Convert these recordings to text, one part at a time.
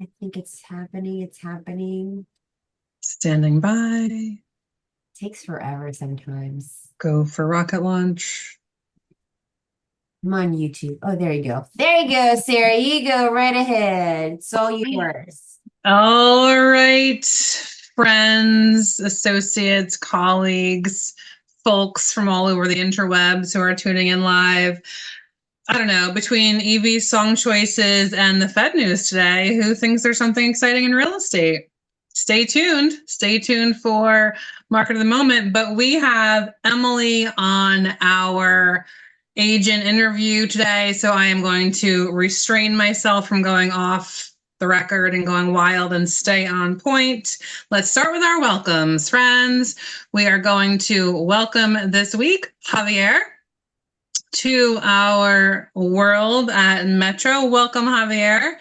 I think it's happening. It's happening. Standing by. Takes forever sometimes. Go for rocket launch. I'm on YouTube. Oh, there you go. There you go, Sarah. You go right ahead. It's all yours. All right, friends, associates, colleagues, folks from all over the interwebs who are tuning in live. I don't know, between Evie's song choices and the Fed news today, who thinks there's something exciting in real estate? Stay tuned. Stay tuned for Market of the Moment. But we have Emily on our agent interview today. So I am going to restrain myself from going off the record and going wild and stay on point. Let's start with our welcomes, friends. We are going to welcome this week Javier to our world at Metro. Welcome, Javier.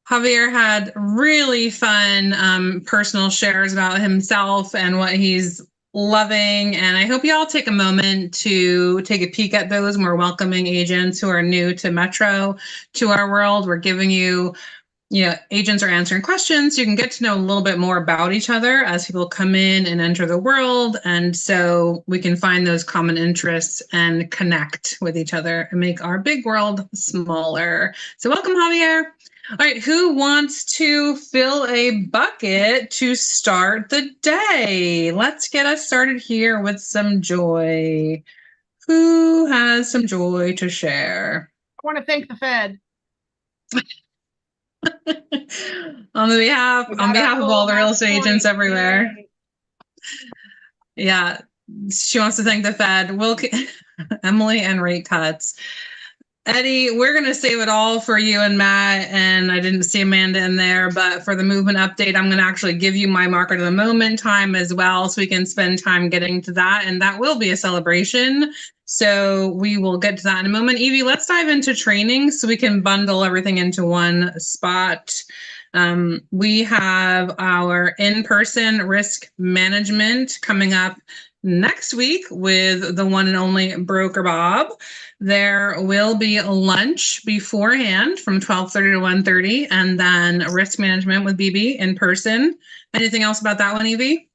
Javier had really fun personal shares about himself and what he's loving. And I hope you all take a moment to take a peek at those. We're welcoming agents who are new to Metro, to our world. We're giving you agents are answering questions. You can get to know a little bit more about each other as people come in and enter the world. And so we can find those common interests and connect with each other and make our big world smaller. So welcome, Javier. All right, who wants to fill a bucket to start the day? Let's get us started here with some joy. Who has some joy to share? I want to thank the Fed. on behalf of all the real estate agents everywhere. Yeah, she wants to thank the Fed. Emily and rate cuts. Eddie, we're going to save it all for you and Matt, and I didn't see Amanda in there, but for the movement update, I'm going to actually give you my market of the moment time as well, so we can spend time getting to that, and that will be a celebration. So we will get to that in a moment. Evie, let's dive into training so we can bundle everything into one spot. We have our in-person risk management coming up next week with the one and only Broker Bob. There will be a lunch beforehand from 12:30 to 1:30, and then risk management with BB in person. Anything else about that one, Evie?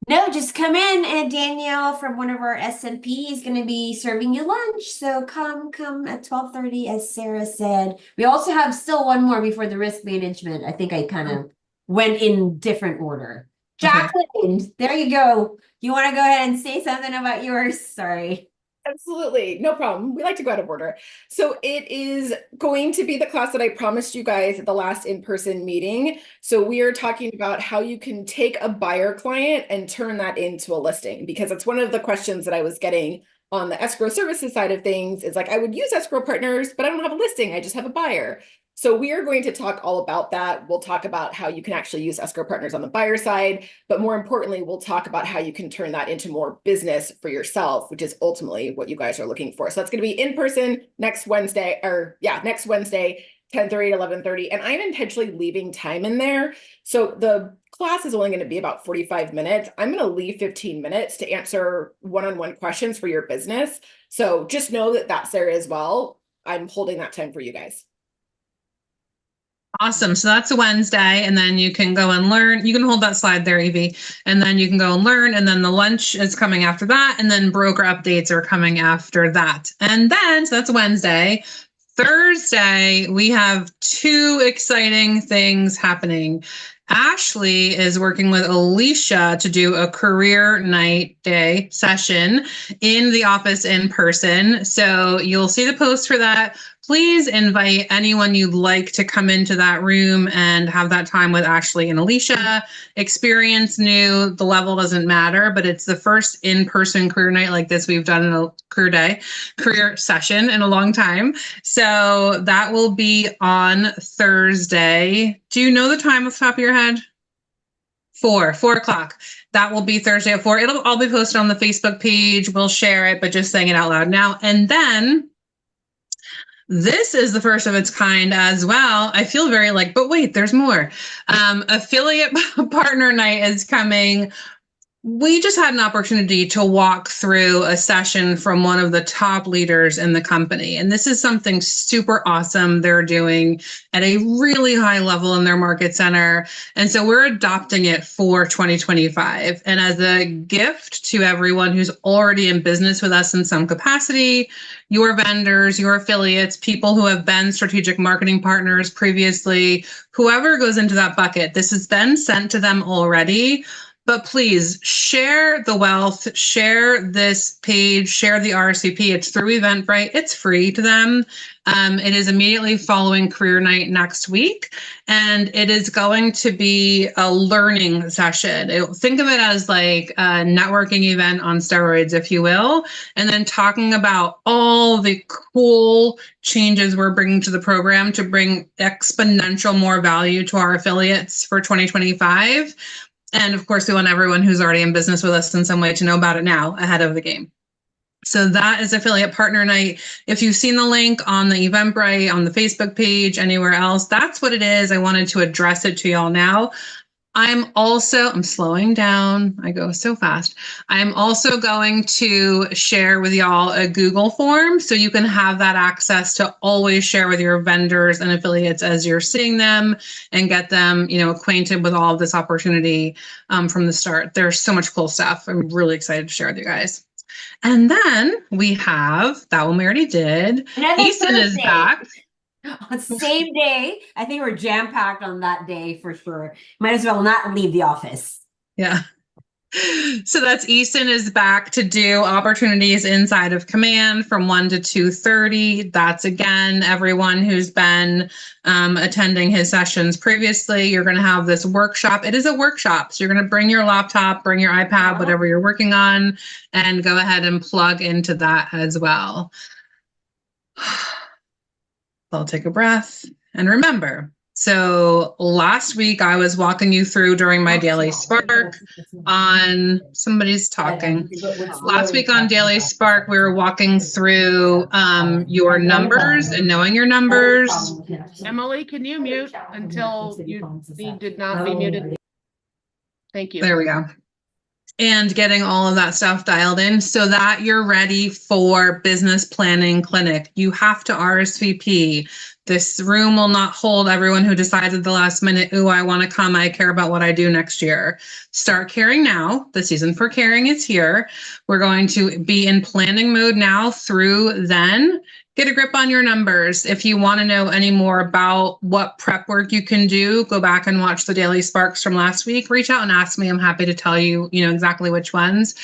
No, just come in, and Danielle from one of our SMP is going to be serving you lunch. So come at 12:30, as Sarah said. We also have still one more before the risk management. I think I kind of went in different order. Jacqueline, there you go. You want to go ahead and say something about yours? Sorry. Absolutely. No problem. We like to go out of order. So it is going to be the class that I promised you guys at the last in-person meeting. So we are talking about how you can take a buyer client and turn that into a listing, because it's one of the questions that I was getting on the escrow services side of things. Is like, I would use escrow partners, but I don't have a listing. I just have a buyer. So we are going to talk all about that. We'll talk about how you can actually use escrow partners on the buyer side, but more importantly, we'll talk about how you can turn that into more business for yourself, which is ultimately what you guys are looking for. So that's going to be in person next Wednesday, 10:30 to 11:30. And I'm intentionally leaving time in there. So the class is only going to be about 45 minutes. I'm going to leave 15 minutes to answer one-on-one questions for your business. So just know that that's there as well. I'm holding that time for you guys. Awesome. So that's a Wednesday, and then you can go and learn. You can hold that slide there, Evie, and then you can go and learn, and then the lunch is coming after that, and then broker updates are coming after that. And then, so that's Wednesday. Thursday, we have two exciting things happening. Ashley is working with Alicia to do a career night day session in the office in person. So you'll see the post for that. Please invite anyone you'd like to come into that room and have that time with Ashley and Alicia. Experience new, the level doesn't matter, but it's the first in-person career night like this we've done in a career session in a long time. So that will be on Thursday. Do you know the time off the top of your head? 4 o'clock. That will be Thursday at 4. It'll all be posted on the Facebook page. We'll share it, but just saying it out loud now. And then this is the first of its kind as well. I feel very but wait, there's more. Affiliate partner night is coming we just had an opportunity to walk through a session from one of the top leaders in the company. And this is something super awesome they're doing at a really high level in their market center. And so we're adopting it for 2025. And as a gift to everyone who's already in business with us in some capacity, your vendors, your affiliates, people who have been strategic marketing partners previously, whoever goes into that bucket, this has been sent to them already. But please share the wealth, share this page, share the RSVP. It's through Eventbrite. It's free to them. It is immediately following Career Night next week, and it is going to be a learning session. Think of it as like a networking event on steroids, if you will, and then talking about all the cool changes we're bringing to the program to bring exponential more value to our affiliates for 2025. And of course, we want everyone who's already in business with us in some way to know about it now ahead of the game. So that is Affiliate Partner Night. If you've seen the link on the Eventbrite, on the Facebook page, anywhere else, that's what it is. I wanted to address it to y'all now. I'm slowing down. I go so fast. I'm also going to share with y'all a Google form so you can have that access to always share with your vendors and affiliates as you're seeing them and get them, acquainted with all of this opportunity from the start. There's so much cool stuff. I'm really excited to share with you guys. And then we have that one we already did. Easton is back. On the same day. I think we're jam-packed on that day for sure. Might as well not leave the office. Yeah. So that's Easton is back to do opportunities inside of Command from 1 to 2:30. That's again, everyone who's been attending his sessions previously. You're going to have this workshop. It is a workshop. So you're going to bring your laptop, bring your iPad, whatever you're working on, and go ahead and plug into that as well. I'll take a breath and remember. So last week I was walking you through during my Daily Spark on somebody's talking. Last week on Daily Spark, we were walking through your numbers and knowing your numbers. Emily, can you mute until you need to not be muted? Thank you. There we go. And getting all of that stuff dialed in so that you're ready for Business Planning Clinic. You have to RSVP. This room will not hold everyone who decides at the last minute, ooh, I want to come. I care about what I do next year. Start caring now. The season for caring is here. We're going to be in planning mode now through then. Get a grip on your numbers. If you want to know any more about what prep work you can do, go back and watch the Daily Sparks from last week. Reach out and ask me. I'm happy to tell you, exactly which ones,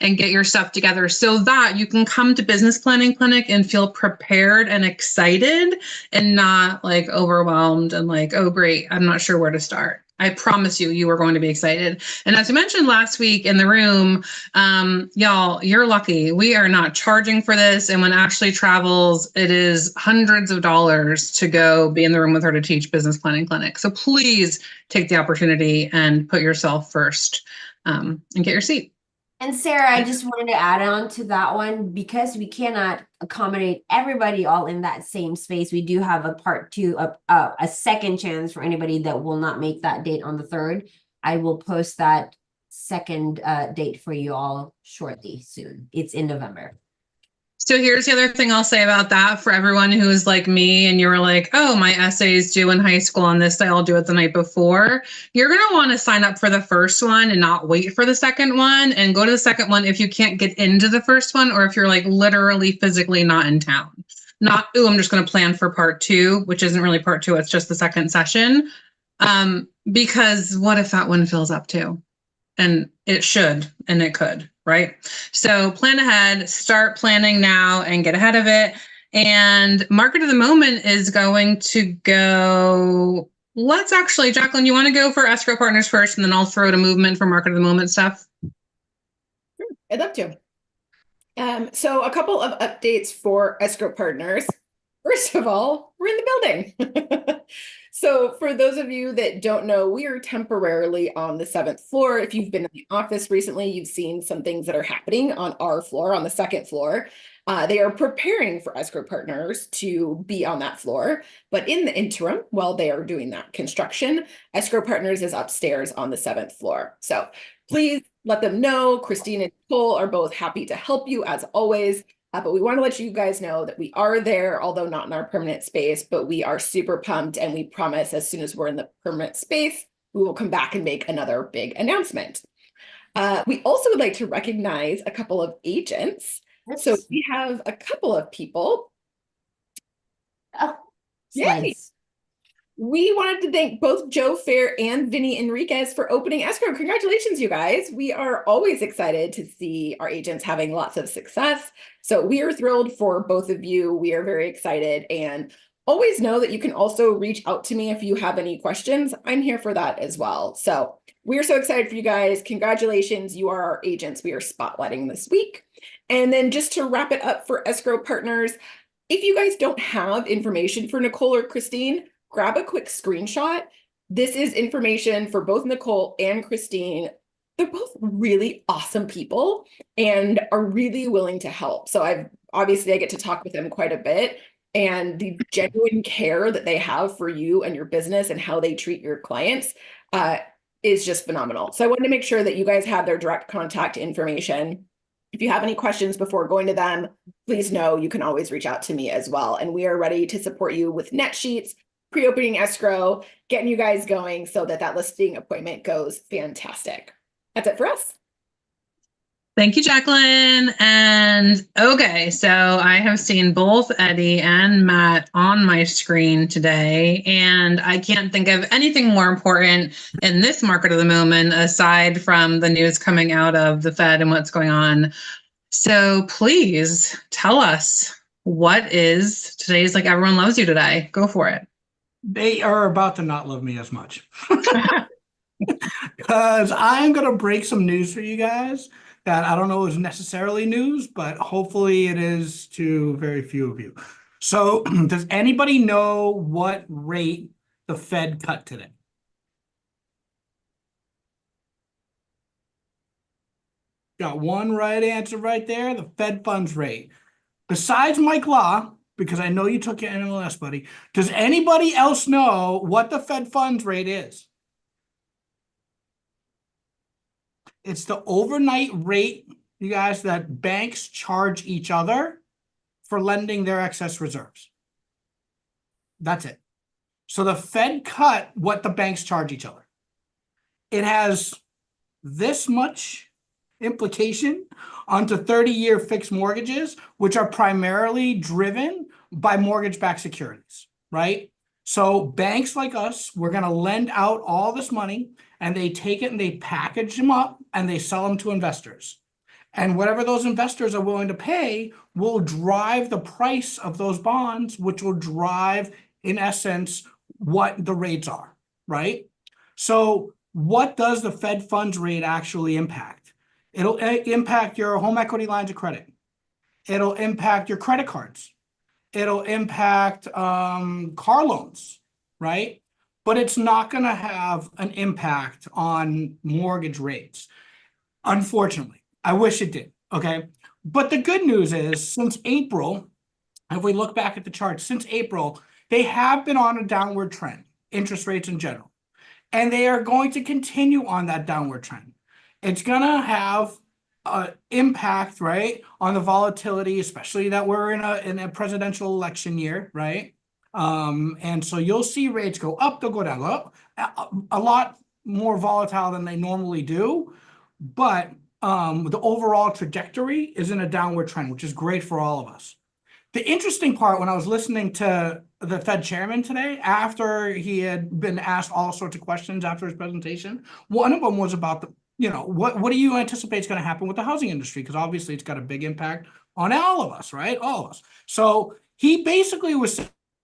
and get your stuff together so that you can come to Business Planning Clinic and feel prepared and excited and not like overwhelmed and like, oh, great, I'm not sure where to start. I promise you are going to be excited. And as I mentioned last week in the room, y'all, you're lucky. We are not charging for this. And when Ashley travels, it is hundreds of dollars to go be in the room with her to teach Business Planning Clinic. So please take the opportunity and put yourself first and get your seat. And Sarah, I just wanted to add on to that one because we cannot accommodate everybody all in that same space. We do have a part two, a second chance for anybody that will not make that date on the 3rd. I will post that second date for you all shortly soon. It's in November. So here's the other thing I'll say about that for everyone who is like me and you were like, oh, my essay is due in high school on this day, I'll do it the night before. You're going to want to sign up for the first one and not wait for the second one, and go to the second one if you can't get into the first one, or if you're like literally physically not in town. Not, oh, I'm just going to plan for part 2, which isn't really part 2. It's just the second session. Because what if that one fills up too? And it should, and it could, right? So plan ahead, start planning now and get ahead of it. And Market of the Moment is going to go, let's actually, Jacqueline, you want to go for escrow partners first, and then I'll throw to movement for Market of the Moment stuff? Sure, I'd love to. So a couple of updates for escrow partners. First of all, we're in the building. So for those of you that don't know, we are temporarily on the 7th floor. If you've been in the office recently, you've seen some things that are happening on our floor, on the 2nd floor. They are preparing for escrow partners to be on that floor. But in the interim, while they are doing that construction, escrow partners is upstairs on the 7th floor. So please let them know. Christine and Nicole are both happy to help you as always. But we want to let you guys know that we are there, although not in our permanent space, but we are super pumped. And we promise as soon as we're in the permanent space, we will come back and make another big announcement. We also would like to recognize a couple of agents. So we have a couple of people. Oh, Yay. slides. We wanted to thank both Joe Fair and Vinny Enriquez for opening escrow. Congratulations, you guys. We are always excited to see our agents having lots of success. So we are thrilled for both of you. We are very excited, and always know that you can also reach out to me if you have any questions. I'm here for that as well. So we're so excited for you guys. Congratulations. You are our agents we are spotlighting this week. And then just to wrap it up for escrow partners, if you guys don't have information for Nicole or Christine, grab a quick screenshot. This is information for both Nicole and Christine. They're both really awesome people and are really willing to help. So I get to talk with them quite a bit, and the genuine care that they have for you and your business and how they treat your clients is just phenomenal. So I wanted to make sure that you guys have their direct contact information. If you have any questions before going to them, please know you can always reach out to me as well. And we are ready to support you with net sheets, pre-opening escrow, getting you guys going so that listing appointment goes fantastic. That's it for us. Thank you, Jacqueline. And okay, so I have seen both Eddie and Matt on my screen today, and I can't think of anything more important in this market of the moment aside from the news coming out of the Fed and what's going on. So please tell us, what is today's like everyone loves you today? Go for it. They are about to not love me as much. Because I'm going to break some news for you guys that I don't know is necessarily news, but hopefully it is to very few of you. So does anybody know what rate the Fed cut today? Got one right answer right there, the Fed funds rate. Besides Mike Law, because I know you took your NMLS, buddy, does anybody else know what the Fed funds rate is? It's the overnight rate, you guys, that banks charge each other for lending their excess reserves. That's it. So the Fed cut what the banks charge each other. It has this much implication onto 30-year fixed mortgages, which are primarily driven by mortgage-backed securities, right? So banks like us, we're going to lend out all this money, and they take it and they package them up and they sell them to investors. And whatever those investors are willing to pay will drive the price of those bonds, which will drive, in essence, what the rates are, right? So what does the Fed funds rate actually impact? It'll impact your home equity lines of credit. It'll impact your credit cards. It'll impact car loans, right? But it's not going to have an impact on mortgage rates. Unfortunately, I wish it did, okay? But the good news is, since April, if we look back at the charts, since April, they have been on a downward trend, interest rates in general. And they are going to continue on that downward trend. It's going to have an impact, right, on the volatility, especially that we're in a presidential election year, right? And so you'll see rates go up, they'll go down, go up, a lot more volatile than they normally do. But the overall trajectory is in a downward trend, which is great for all of us. The interesting part, when I was listening to the Fed chairman today, after he had been asked all sorts of questions after his presentation, one of them was about the, what do you anticipate is going to happen with the housing industry? Because obviously it's got a big impact on all of us, right? All of us. So he basically was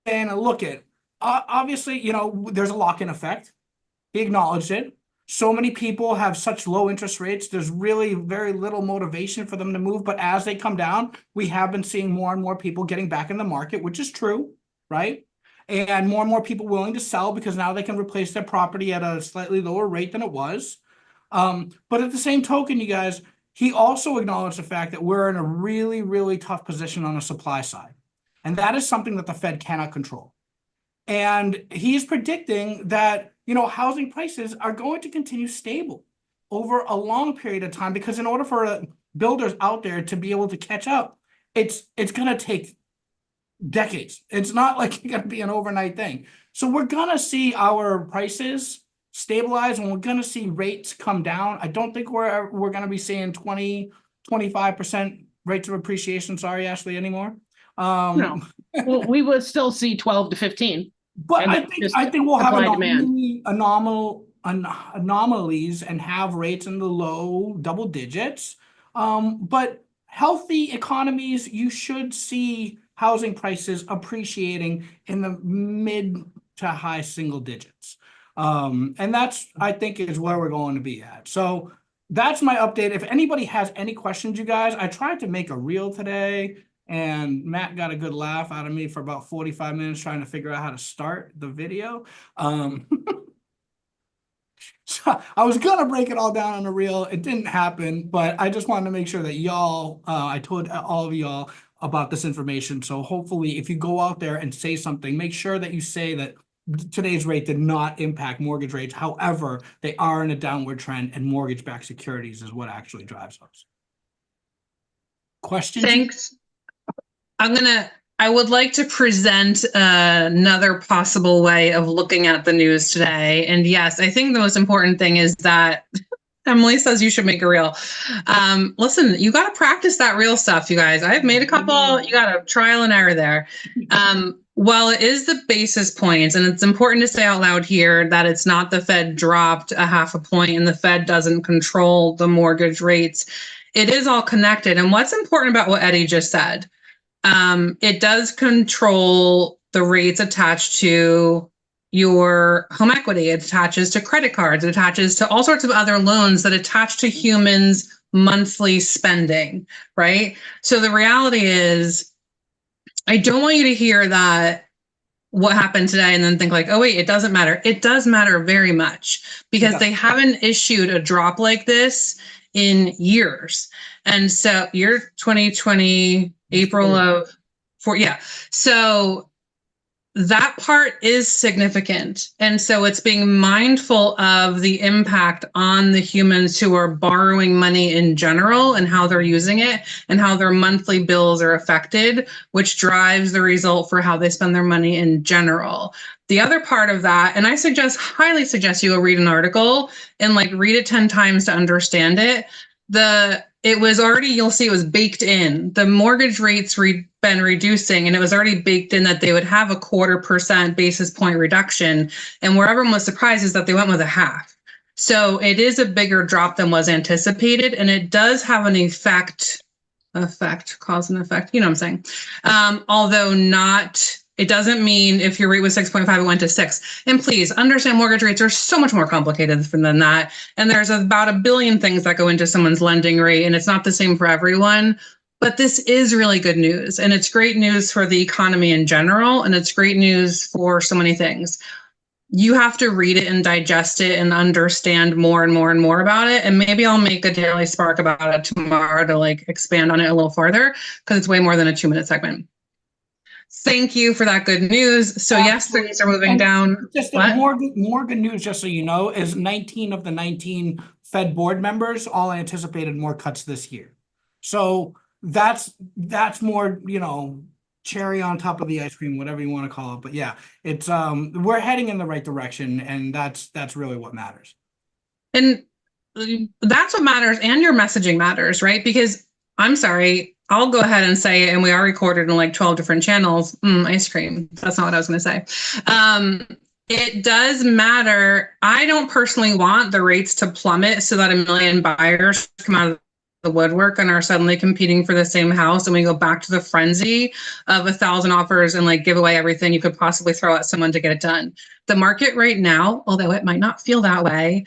saying, look at, obviously, there's a lock-in effect. He acknowledged it. So many people have such low interest rates. There's really very little motivation for them to move. But as they come down, we have been seeing more and more people getting back in the market, which is true, right? And more people willing to sell because now they can replace their property at a slightly lower rate than it was. But at the same token, you guys, he also acknowledged the fact that we're in a really, really tough position on the supply side. And that is something that the Fed cannot control. And he's predicting that, housing prices are going to continue stable over a long period of time, because in order for builders out there to be able to catch up, it's going to take decades. It's not like it's going to be an overnight thing. So we're going to see our prices stabilize, and we're going to see rates come down. I don't think we're going to be seeing 20-25% rates of appreciation. Sorry, Ashley, anymore. No. Well, we would still see 12 to 15. But And I think we'll have supply demand. anomalies and have rates in the low double digits. But healthy economies, you should see housing prices appreciating in the mid to high single digits. And that's, I think, is where we're going to be at. So that's my update. If anybody has any questions, you guys, I tried to make a reel today, and Matt got a good laugh out of me for about 45 minutes trying to figure out how to start the video. So I was gonna break it all down on a reel. It didn't happen, but I just wanted to make sure that y'all, I told all of y'all about this information. So hopefully if you go out there and say something, make sure that you say that today's rate did not impact mortgage rates. However, they are in a downward trend, and mortgage-backed securities is what actually drives those. Questions? Thanks. I would like to present another possible way of looking at the news today. And yes, I think the most important thing is that Emily says you should make a reel. Listen, you got to practice that real stuff, you guys. I've made a couple, you got to trial and error there. While it is the basis points, and it's important to say out loud here that it's not the Fed dropped a half a point and the Fed doesn't control the mortgage rates. It is all connected. And what's important about what Eddie just said, it does control the rates attached to your home equity. It attaches to credit cards. It attaches to all sorts of other loans that attach to humans' monthly spending, right? So the reality is, I don't want you to hear that what happened today and then think like, oh, wait, it doesn't matter. It does matter very much, because they haven't issued a drop like this in years. And so year 2020, April of 4. Yeah. So that part is significant. And so it's being mindful of the impact on the humans who are borrowing money in general and how they're using it and how their monthly bills are affected, which drives the result for how they spend their money in general. The other part of that, and I highly suggest you go read an article and like read it 10 times to understand it. It was already, you'll see it was baked in. The mortgage rates been reducing, and it was already baked in that they would have a 0.25% basis point reduction. And where everyone was surprised is that they went with a half. So it is a bigger drop than was anticipated, and it does have an cause and effect, you know what I'm saying? Although not, it doesn't mean if your rate was 6.5, it went to 6. And please understand, mortgage rates are so much more complicated than that. And there's about a billion things that go into someone's lending rate, and it's not the same for everyone. But this is really good news, and it's great news for the economy in general, and it's great news for so many things. You have to read it and digest it and understand more and more and more about it. And maybe I'll make a Daily Spark about it tomorrow to like expand on it a little farther, because it's way more than a 2-minute segment. Thank you for that good news. So yes, things are moving down. Just more good news, just so you know, is 19 of the 19 Fed board members all anticipated more cuts this year. So that's more, cherry on top of the ice cream, whatever you want to call it. But yeah, it's we're heading in the right direction, and that's really what matters. And that's what matters, and your messaging matters, right? Because I'm sorry, I'll go ahead and say it, and we are recorded in like 12 different channels. Ice cream. That's not what I was going to say. It does matter. I don't personally want the rates to plummet so that a million buyers come out of the woodwork and are suddenly competing for the same house, and we go back to the frenzy of 1,000 offers and like give away everything you could possibly throw at someone to get it done. The market right now, although it might not feel that way,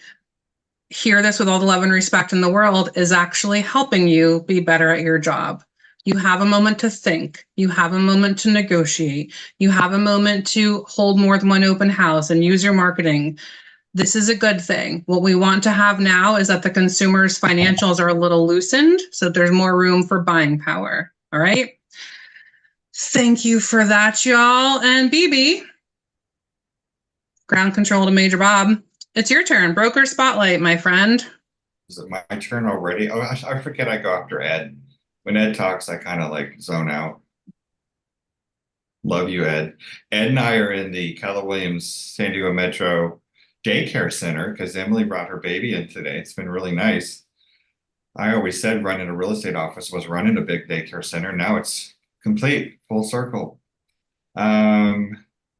hear this with all the love and respect in the world, is actually helping you be better at your job. You have a moment to think. You have a moment to negotiate. You have a moment to hold more than one open house and use your marketing. This is a good thing. What we want to have now is that the consumer's financials are a little loosened, so there's more room for buying power. All right. Thank you for that, y'all. And BB, ground control to Major Bob. It's your turn. Broker spotlight, my friend. Is it my turn already? Oh, I forget I go after Ed. When Ed talks, I kind of like zone out. Love you, Ed. Ed and I are in the Keller Williams San Diego Metro Daycare Center because Emily brought her baby in today. It's been really nice. I always said running a real estate office was running a big daycare center. Now it's complete, full circle.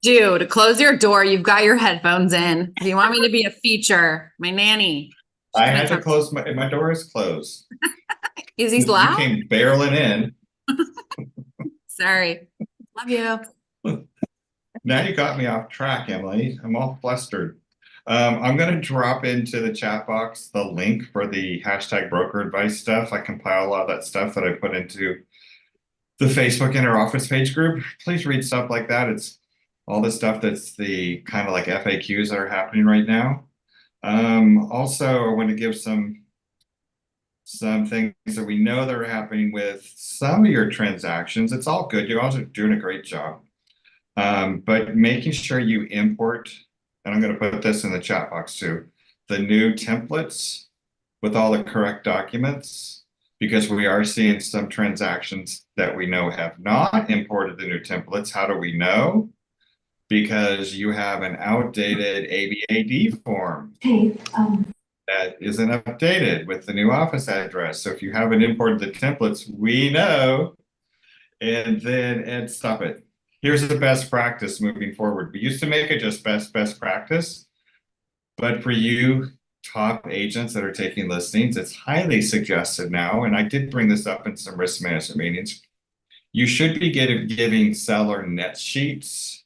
Dude, close your door. You've got your headphones in. If you want me to be a feature, my nanny. I had to close my door is closed. Is he You loud? came barreling in. Sorry. Love you. Now you got me off track, Emily. I'm all flustered. I'm going to drop into the chat box the link for the hashtag broker advice stuff. I compile a lot of that stuff that I put into the Facebook Inner Office page group. Please read stuff like that. It's all the stuff that's the kind of like FAQs that are happening right now. Also, I want to give some things that we know that are happening with some of your transactions. It's all good. You guys are doing a great job. But making sure you import, and I'm going to put this in the chat box too, the new templates with all the correct documents, because we are seeing some transactions that we know have not imported the new templates. How do we know? Because you have an outdated ABAD form that isn't updated with the new office address. So if you haven't imported the templates, we know. And then, Ed, stop it. Here's the best practice moving forward. We used to make it just best practice, but for you top agents that are taking listings, it's highly suggested now, and I did bring this up in some risk management meetings, you should be giving seller net sheets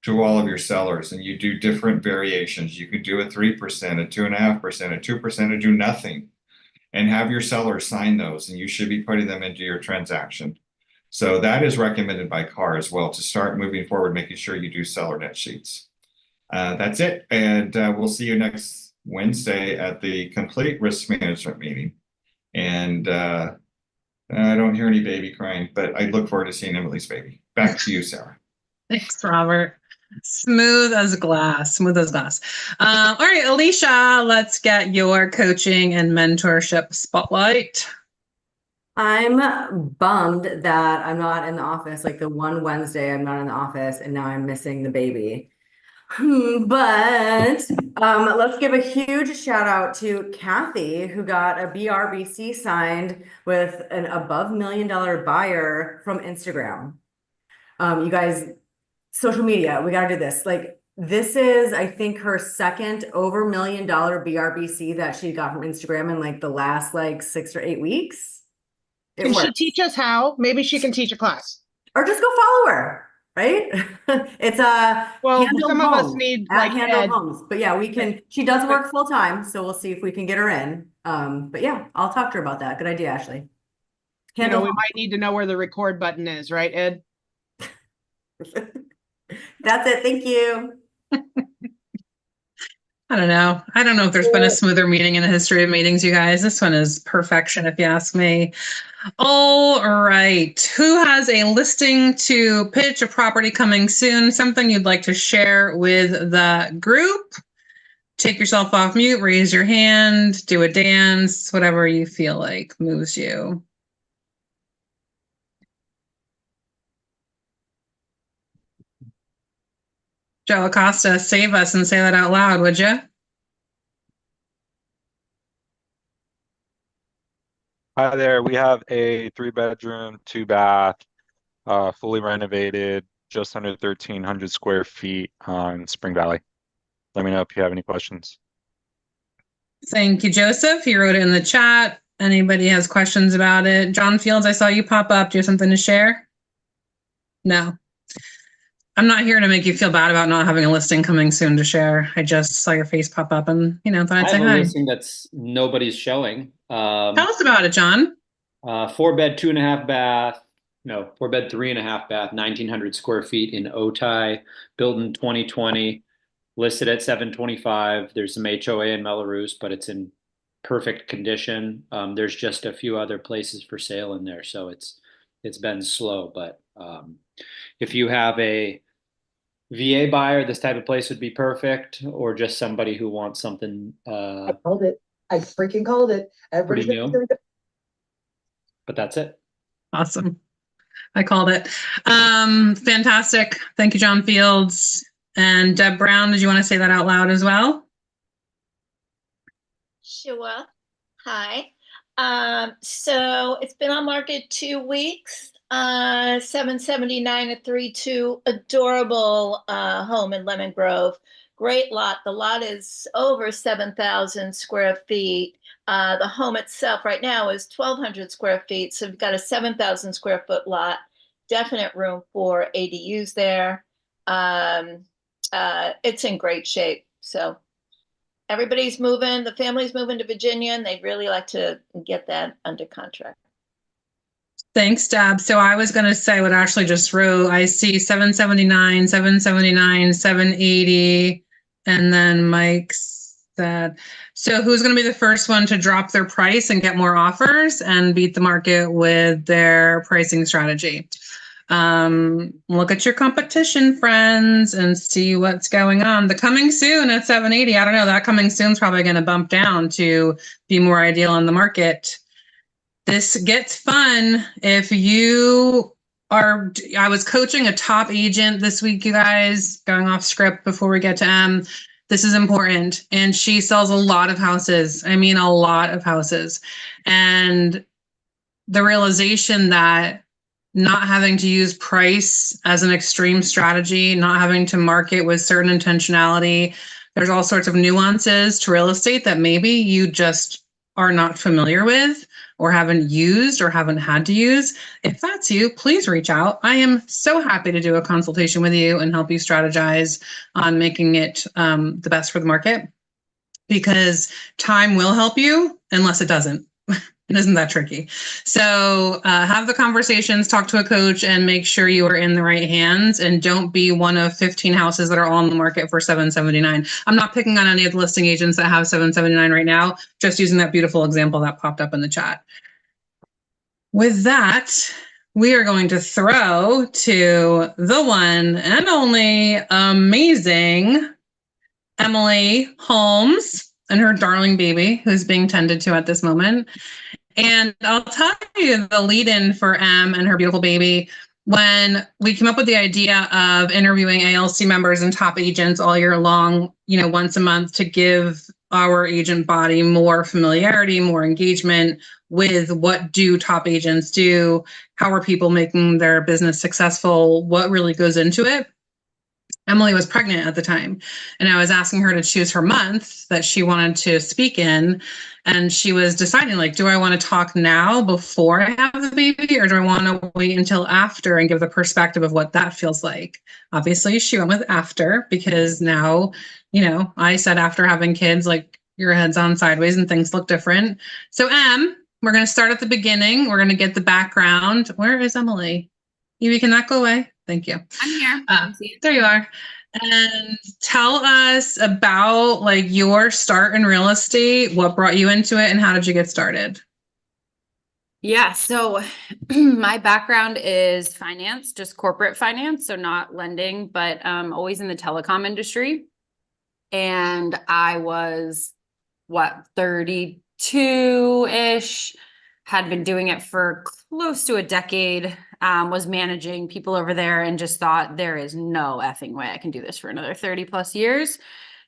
to all of your sellers, and you do different variations. You could do a 3%, a 2.5%, a 2%, or do nothing, and have your sellers sign those, and you should be putting them into your transaction. So that is recommended by CAR as well to start moving forward, making sure you do seller net sheets. That's it. And we'll see you next Wednesday at the complete risk management meeting. And I don't hear any baby crying, but I look forward to seeing Emily's baby. Back to you, Sarah. Thanks, Robert. Smooth as glass, smooth as glass. All right, Alicia, let's get your coaching and mentorship spotlight. I'm bummed that I'm not in the office. Like the one Wednesday I'm not in the office and now I'm missing the baby. But let's give a huge shout out to Kathy, who got a BRBC signed with an above $1 million buyer from Instagram. You guys, social media, we got to do this. Like, this is, I think, her second over $1 million BRBC that she got from Instagram in like the last like 6 or 8 weeks. Can she teach us how? Maybe she can teach a class. Or just go follow her, right? It's a Well, Handle some of us Homes, need at like Handle Ed. Homes. But yeah, we can, she does work full time, so we'll see if we can get her in. But yeah, I'll talk to her about that. Good idea, Ashley. You know, we might need to know where the record button is, right, Ed? That's it. Thank you. I don't know. I don't know if there's been a smoother meeting in the history of meetings, you guys. This one is perfection, if you ask me. All right. Who has a listing to pitch, a property coming soon, something you'd like to share with the group? Take yourself off mute, raise your hand, do a dance, whatever you feel like moves you. Joe Acosta, save us and say that out loud, would you? Hi there. We have a 3-bedroom, 2-bath, fully renovated, just under 1,300 square feet on Spring Valley. Let me know if you have any questions. Thank you, Joseph. You wrote it in the chat. Anybody has questions about it? John Fields, I saw you pop up. Do you have something to share? No. I'm not here to make you feel bad about not having a listing coming soon to share. I just saw your face pop up and, thought I'd say hi. I have a listing that's nobody's showing. Tell us about it, John. 4-bed, 2.5 bath. No, 4-bed, 3.5 bath, 1,900 square feet in Otay, built in 2020, listed at 725. There's some HOA in Melrose, but it's in perfect condition. There's just a few other places for sale in there, so it's been slow. But if you have a VA buyer, this type of place would be perfect, or just somebody who wants something Hold it. I freaking called it. Everybody's Pretty gonna new. be good. But that's it. Awesome. I called it. Fantastic. Thank you, John Fields. And Deb Brown, did you want to say that out loud as well? Sure. Hi. So it's been on market 2 weeks. 779 at 3.2. Adorable home in Lemon Grove. Great lot. The lot is over 7,000 square feet. The home itself right now is 1,200 square feet. So we've got a 7,000 square foot lot. Definite room for ADUs there. It's in great shape. So everybody's moving, the family's moving to Virginia, and they'd really like to get that under contract. Thanks, Deb. So I was going to say what Ashley just wrote. I see 779, 779, 780, and then Mike said, so who's going to be the first one to drop their price and get more offers and beat the market with their pricing strategy? Look at your competition, friends, and see what's going on. The coming soon at 780, I don't know, that coming soon is probably going to bump down to be more ideal on the market. This gets fun if you are, I was coaching a top agent this week, you guys, going off script before we get to this is important. And she sells a lot of houses. I mean, a lot of houses. And the realization that not having to use price as an extreme strategy, not having to market with certain intentionality. There's all sorts of nuances to real estate that maybe you just are not familiar with or haven't used or haven't had to use. If that's you, please reach out. I am so happy to do a consultation with you and help you strategize on making it the best for the market, because time will help you unless it doesn't. It isn't that tricky. So have the conversations, talk to a coach, and make sure you are in the right hands, and don't be one of 15 houses that are all on the market for 779. I'm not picking on any of the listing agents that have 779 right now, just using that beautiful example that popped up in the chat. With that, we are going to throw to the one and only amazing Emily Holmes and her darling baby, who's being tended to at this moment. And I'll tell you the lead-in for Em and her beautiful baby. When we came up with the idea of interviewing ALC members and top agents all year long, once a month, to give our agent body more familiarity, more engagement with what do top agents do, how are people making their business successful, what really goes into it. Emily was pregnant at the time, and I was asking her to choose her month that she wanted to speak in. And she was deciding, like, do I want to talk now before I have the baby, or do I want to wait until after and give the perspective of what that feels like? Obviously, she went with after, because now, I said after having kids, like, your head's on sideways and things look different. So, we're going to start at the beginning. We're going to get the background. Where is Emily? Evie, can that go away? Thank you. I'm here. There you are. And tell us about your start in real estate, what brought you into it, and how did you get started? Yeah, so my background is finance, just corporate finance, so not lending, but always in the telecom industry. And I was, 32-ish, had been doing it for close to a decade, was managing people over there, and just thought, there is no effing way I can do this for another 30 plus years.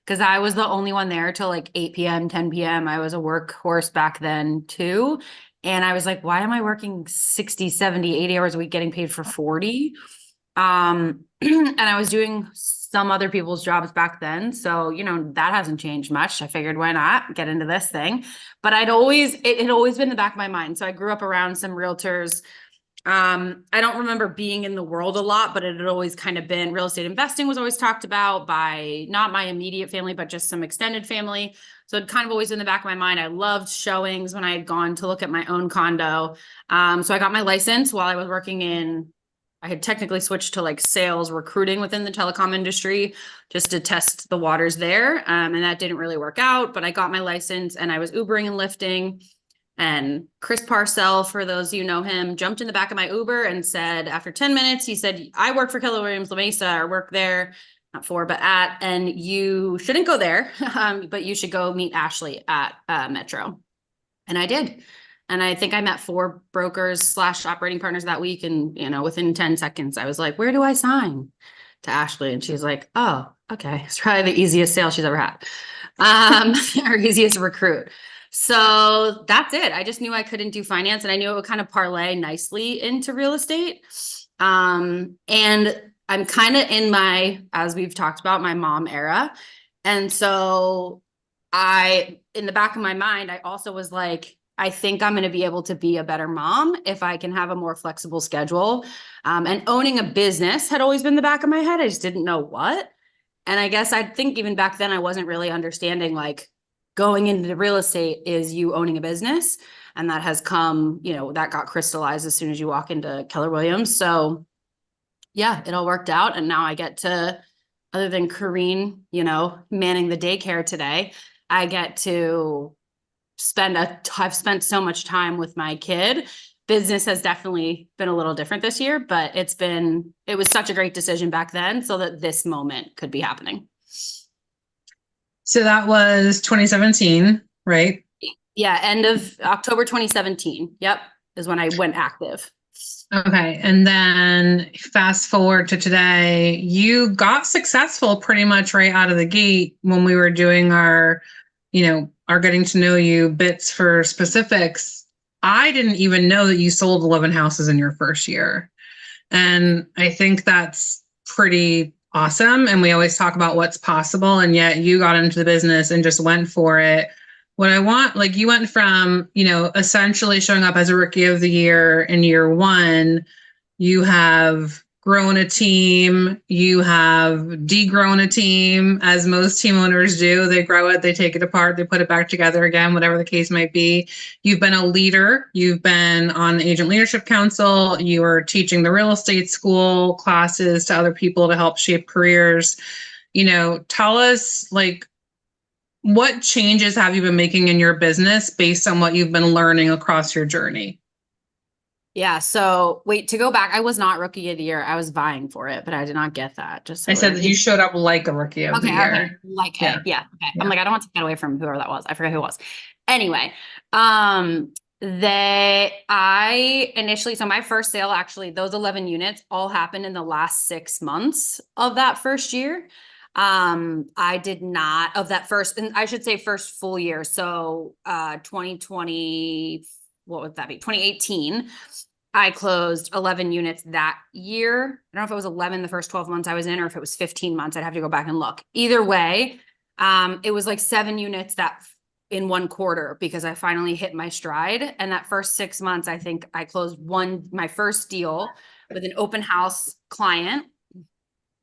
Because I was the only one there till 8 p.m., 10 p.m. I was a workhorse back then too. And I was like, why am I working 60, 70, 80 hours a week getting paid for 40? And I was doing some other people's jobs back then. So, that hasn't changed much. I figured, why not get into this thing? But it had always been in the back of my mind. So I grew up around some realtors. I don't remember being in the world a lot, but it had always kind of been, real estate investing was always talked about by not my immediate family, but just some extended family. So it kind of always in the back of my mind. I loved showings when I had gone to look at my own condo. So I got my license while I was working I had technically switched to sales recruiting within the telecom industry just to test the waters there. And that didn't really work out, but I got my license and I was Ubering and lifting. And Chris Parcell, for those you know him, jumped in the back of my Uber and said, after 10 minutes, he said, I work for Keller Williams La Mesa, or work there. not for, but at, and you shouldn't go there, but you should go meet Ashley at Metro. And I did. And I think I met 4 brokers / operating partners that week. And, you know, within 10 seconds, I was like, where do I sign? To Ashley. And she's like, oh, okay. It's probably the easiest sale she's ever had. Or easiest recruit. So that's it. I just knew I couldn't do finance, and I knew it would kind of parlay nicely into real estate. And I'm kind of in my, as we've talked about, my mom era. And so in the back of my mind, I also was like, I think I'm going to be able to be a better mom if I can have a more flexible schedule. And owning a business had always been the back of my head. I just didn't know what. And I guess I think even back then, I wasn't really understanding, like, going into real estate is you owning a business. And that has come, you know, that got crystallized as soon as you walk into Keller Williams. So yeah, it all worked out. And now I get to, other than Kareen, you know, manning the daycare today, I get to I've spent so much time with my kid. Business has definitely been a little different this year, but it was such a great decision back then so that this moment could be happening. So that was 2017, right? Yeah, end of October 2017. Yep, is when I went active. Okay. And then fast forward to today, you got successful pretty much right out of the gate when we were doing our, you know, our getting to know you bits for specifics. I didn't even know that you sold 11 houses in your first year. And I think that's pretty awesome. And we always talk about what's possible. And yet you got into the business and just went for it. What I want, like, you went from, you know, essentially showing up as a rookie of the year in year 1. You have grown a team, you have degrown a team, as most team owners do. They grow it, they take it apart, they put it back together again, whatever the case might be. You've been a leader, you've been on the Agent Leadership Council, you are teaching the real estate school classes to other people to help shape careers. You know, tell us, like, what changes have you been making in your business based on what you've been learning across your journey? Yeah. So wait, to go back, I was not rookie of the year. I was vying for it, but I did not get that. Just so I said that you showed up like a rookie of the year. Okay. Like, hey, yeah. Okay. Yeah. I'm like, I don't want to take that away from whoever that was. I forget who it was. Anyway, I initially, so my first sale, actually, those 11 units all happened in the last 6 months of that first year. I did not, of that first, and I should say first full year. So, 2020, what would that be? 2018. I closed 11 units that year. I don't know if it was 11 the first 12 months I was in, or if it was 15 months. I'd have to go back and look. Either way, it was like 7 units that in 1 quarter, because I finally hit my stride. And that first 6 months, I think I closed my first deal with an open house client,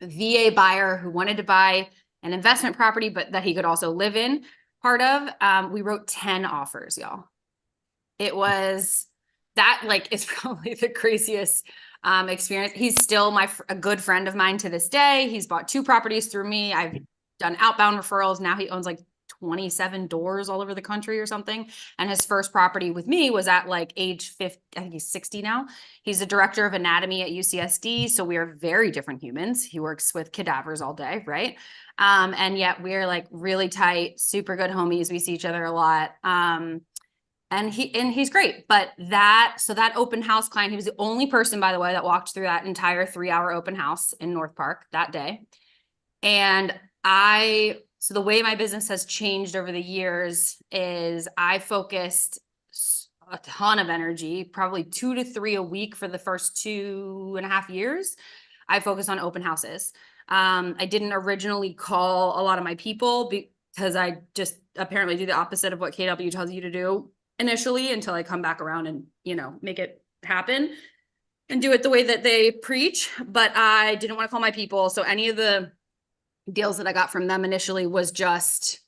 a VA buyer who wanted to buy an investment property, but that he could also live in part of. We wrote 10 offers, y'all. It was that, like, it's probably the craziest experience. He's still a good friend of mine to this day. He's bought 2 properties through me. I've done outbound referrals. Now he owns like 27 doors all over the country or something. And his first property with me was at like age 50. I think he's 60 now. He's the director of anatomy at UCSD. So we are very different humans. He works with cadavers all day, right? And yet we're like really tight, super good homies. We see each other a lot. And he's great. But that open house client, he was the only person, by the way, that walked through that entire 3-hour open house in North Park that day. And so the way my business has changed over the years is I focused a ton of energy, probably 2 to 3 a week for the first 2.5 years. I focused on open houses. I didn't originally call a lot of my people because I just apparently do the opposite of what KW tells you to do initially, until I come back around and, you know, make it happen and do it the way that they preach. But I didn't want to call my people. So any of the deals that I got from them initially was just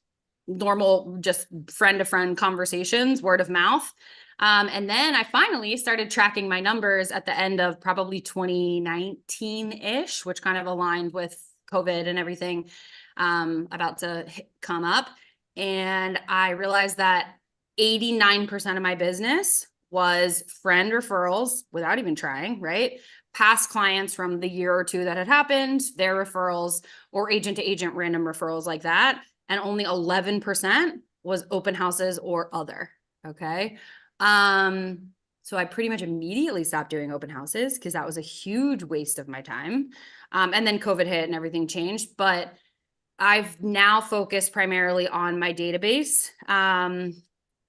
normal, just friend to friend conversations, word of mouth. And then I finally started tracking my numbers at the end of probably 2019-ish, which kind of aligned with COVID and everything about to come up. And I realized that 89% of my business was friend referrals without even trying, right? past clients from the year or two that had happened, their referrals, or agent to agent random referrals like that. And only 11% was open houses or other. Okay. So I pretty much immediately stopped doing open houses because that was a huge waste of my time. And then COVID hit and everything changed. But I've now focused primarily on my database.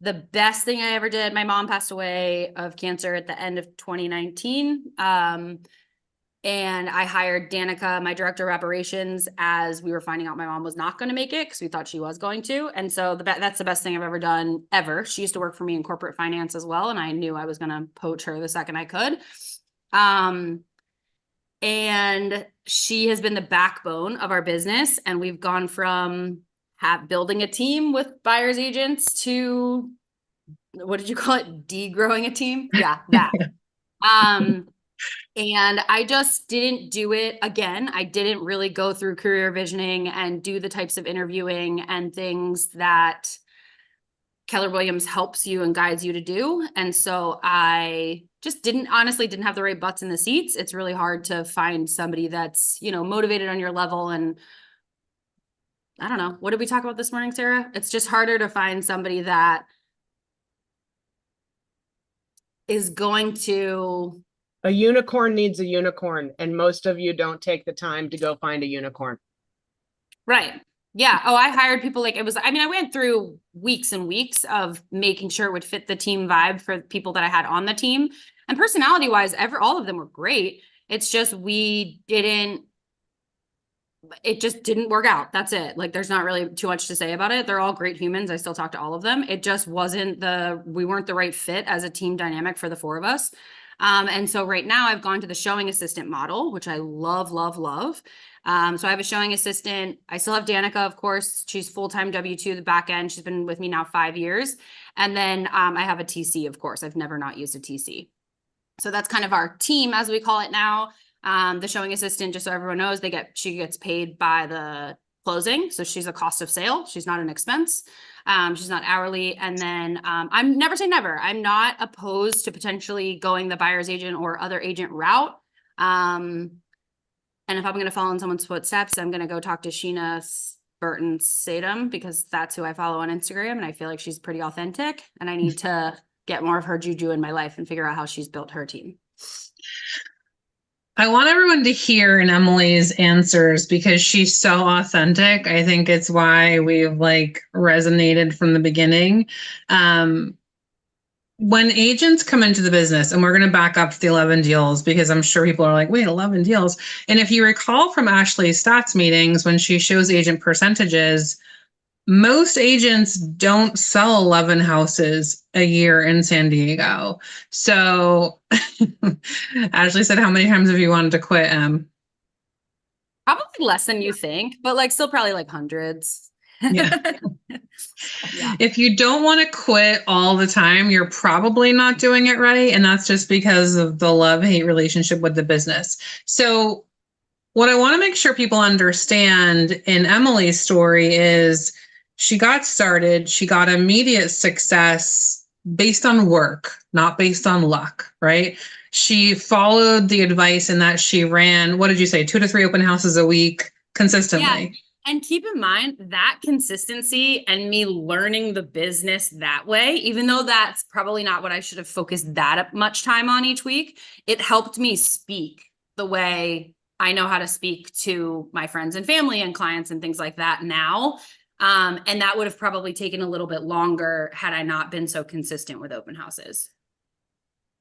The best thing I ever did, my mom passed away of cancer at the end of 2019. And I hired Danica, my director of operations, as we were finding out my mom was not going to make it because we thought she was going to. And so that's the best thing I've ever done ever. She used to work for me in corporate finance as well. And I knew I was going to poach her the second I could. And she has been the backbone of our business. And we've gone from building a team with buyer's agents to, what did you call it? Degrowing a team? Yeah, that. And I just didn't do it again. I didn't really go through career visioning and do the types of interviewing and things that Keller Williams helps you and guides you to do. And so I just didn't have the right butts in the seats. It's really hard to find somebody that's, motivated on your level. And I don't know, what did we talk about this morning, Sarah? It's just harder to find somebody that is going to. A unicorn needs a unicorn, and most of you don't take the time to go find a unicorn. Right. Yeah. Oh, I hired people I went through weeks and weeks of making sure it would fit the team vibe for people that I had on the team. And personality wise, all of them were great. It's just it just didn't work out. That's it. There's not really too much to say about it. They're all great humans. I still talk to all of them. It just we weren't the right fit as a team dynamic for the four of us. And so right now I've gone to the showing assistant model, which I love, love, love. So I have a showing assistant. I still have Danica, of course. She's full-time W-2, the back end. She's been with me now 5 years. And then I have a TC, of course. I've never not used a TC. So that's kind of our team, as we call it now. The showing assistant, just so everyone knows, she gets paid by the closing. So she's a cost of sale. She's not an expense. She's not hourly. And then I'm never say never. I'm not opposed to potentially going the buyer's agent or other agent route. And if I'm going to follow in someone's footsteps, I'm going to go talk to Sheena Burton Sadum, because that's who I follow on Instagram. And I feel like she's pretty authentic, and I need to get more of her juju in my life and figure out how she's built her team. I want everyone to hear in Emily's answers because she's so authentic. I think it's why we've resonated from the beginning. When agents come into the business, and we're going to back up to the 11 deals because I'm sure people are like, wait, 11 deals. And if you recall from Ashley's stats meetings, when she shows agent percentages, most agents don't sell 11 houses a year in San Diego. So Ashley said, how many times have you wanted to quit, Em? Probably less than you think, but still probably hundreds. Yeah. Yeah. If you don't want to quit all the time, you're probably not doing it right. And that's just because of the love-hate relationship with the business. So what I want to make sure people understand in Emily's story is she got started, she got immediate success based on work, not based on luck, right? She followed the advice in that she ran, what did you say, 2 to 3 open houses a week consistently. Yeah. And keep in mind that consistency and me learning the business that way, even though that's probably not what I should have focused that much time on each week, it helped me speak the way I know how to speak to my friends and family and clients and things like that now. And that would have probably taken a little bit longer had I not been so consistent with open houses.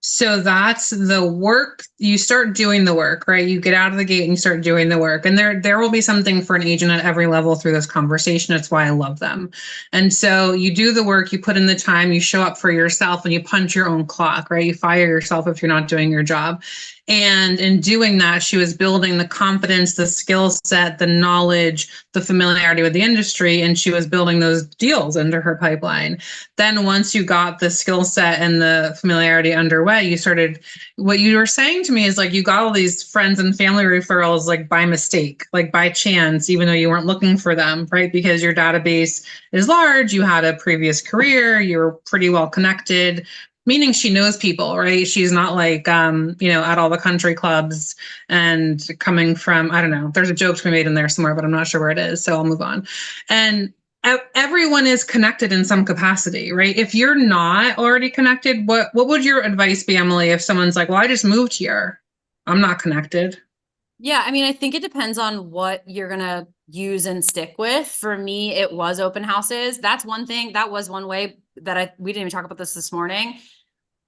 So that's the work. You start doing the work, right? You get out of the gate and you start doing the work. And there will be something for an agent at every level through this conversation. That's why I love them. And so you do the work, you put in the time, you show up for yourself, and you punch your own clock, right? You fire yourself if you're not doing your job. And in doing that, she was building the confidence, the skill set, the knowledge, the familiarity with the industry, and she was building those deals into her pipeline. Then once you got the skill set and the familiarity underway, you started, what you were saying to me is you got all these friends and family referrals by mistake, by chance, even though you weren't looking for them, right? Because your database is large, you had a previous career, you were pretty well connected, Meaning she knows people, right? She's not like, at all the country clubs and coming from, I don't know, there's a joke to be made in there somewhere, but I'm not sure where it is. So I'll move on. And everyone is connected in some capacity, right? If you're not already connected, what would your advice be, Emily, if someone's like, well, I just moved here, I'm not connected? Yeah, I mean, I think it depends on what you're gonna use and stick with. For me, it was open houses. That's one thing. That was one way that we didn't even talk about this morning.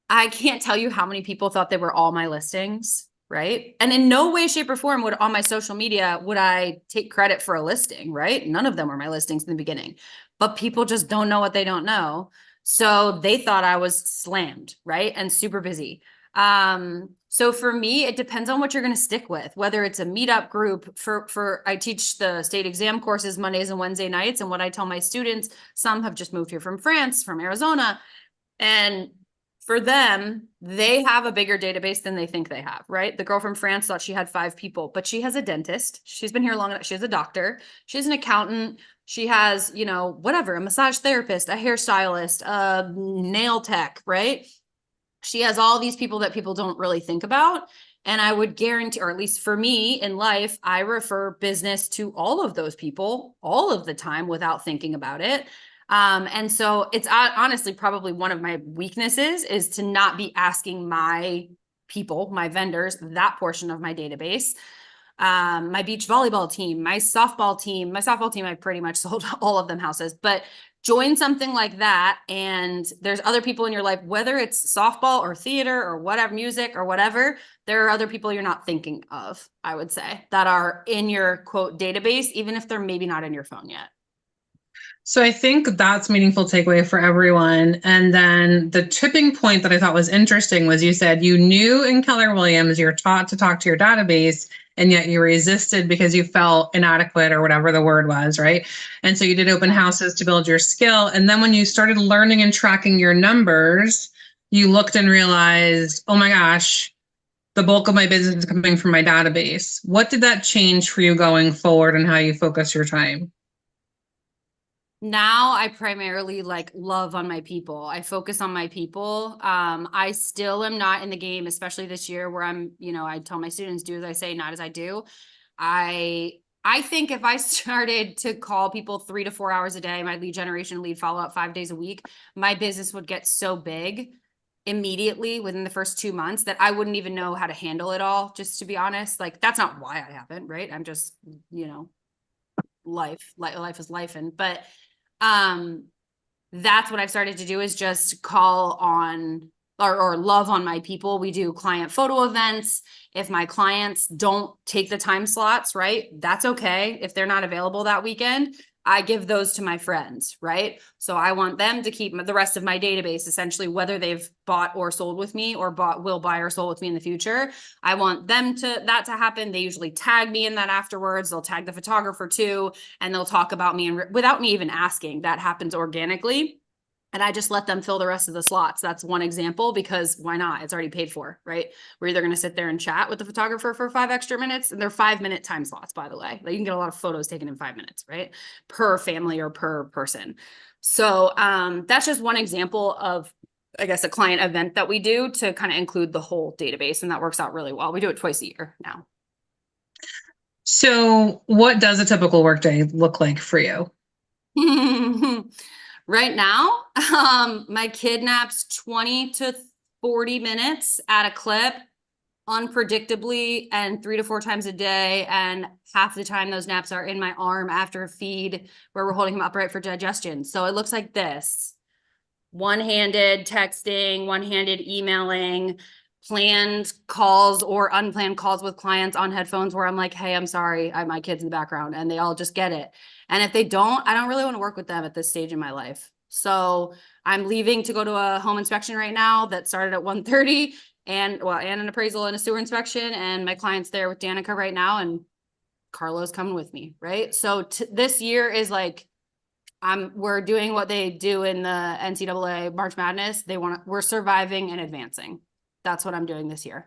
I can't tell you how many people thought they were all my listings, right? And in no way, shape, or form would on my social media would I take credit for a listing, right? None of them were my listings in the beginning, but people just don't know what they don't know. So they thought I was slammed, right? And super busy. So for me, it depends on what you're going to stick with, whether it's a meetup group I teach the state exam courses Mondays and Wednesday nights. And what I tell my students, some have just moved here from France, from Arizona. And for them, they have a bigger database than they think they have, right? The girl from France thought she had 5 people, but she has a dentist. She's been here long enough. She has a doctor. She's an accountant. She has, whatever, a massage therapist, a hairstylist, a nail tech, right? She has all these people that people don't really think about. And I would guarantee, or at least for me in life, I refer business to all of those people all of the time without thinking about it. And so it's honestly probably one of my weaknesses is to not be asking my people, my vendors, that portion of my database. My beach volleyball team, my softball team, I pretty much sold all of them houses, but join something like that. And there's other people in your life, whether it's softball or theater or whatever, music or whatever, there are other people you're not thinking of, I would say, that are in your quote database, even if they're maybe not in your phone yet. So I think that's meaningful takeaway for everyone. And then the tipping point that I thought was interesting was you said you knew in Keller Williams, you're taught to talk to your database, and yet you resisted because you felt inadequate or whatever the word was, right? And so you did open houses to build your skill. And then when you started learning and tracking your numbers, you looked and realized, oh my gosh, the bulk of my business is coming from my database. What did that change for you going forward and how you focus your time? Now I primarily love on my people. I focus on my people. I still am not in the game, especially this year where I'm, I tell my students, do as I say, not as I do. I think if I started to call people 3 to 4 hours a day, my lead generation, lead follow-up 5 days a week, my business would get so big immediately within the first 2 months that I wouldn't even know how to handle it all, just to be honest. That's not why I haven't, right? I'm just, life is life. But that's what I've started to do is just call on or love on my people. We do client photo events. If my clients don't take the time slots, right? That's okay. If they're not available that weekend, I give those to my friends, right? So I want them to keep the rest of my database, essentially, whether they've bought or sold with me or will buy or sold with me in the future. I want them that to happen. They usually tag me in that afterwards. They'll tag the photographer too, and they'll talk about me without me even asking. That happens organically. And I just let them fill the rest of the slots. That's one example, because why not? It's already paid for, right? We're either going to sit there and chat with the photographer for 5 extra minutes, and they're 5-minute time slots, by the way. You can get a lot of photos taken in 5 minutes, right? Per family or per person. So that's just one example of, I guess, a client event that we do to kind of include the whole database, and that works out really well. We do it twice a year now. So what does a typical workday look like for you? Right now, my kid naps 20 to 40 minutes at a clip, unpredictably, and 3 to 4 times a day. And half the time those naps are in my arm after a feed where we're holding him upright for digestion. So it looks like this: one-handed texting, one-handed emailing, planned calls or unplanned calls with clients on headphones where I'm like, hey, I'm sorry, my kid's in the background, and they all just get it. And if they don't, I don't really want to work with them at this stage in my life. So I'm leaving to go to a home inspection right now that started at 1:30 and an appraisal and a sewer inspection. And my client's there with Danica right now, and Carlo's coming with me, right? So this year is we're doing what they do in the NCAA March Madness. We're surviving and advancing. That's what I'm doing this year.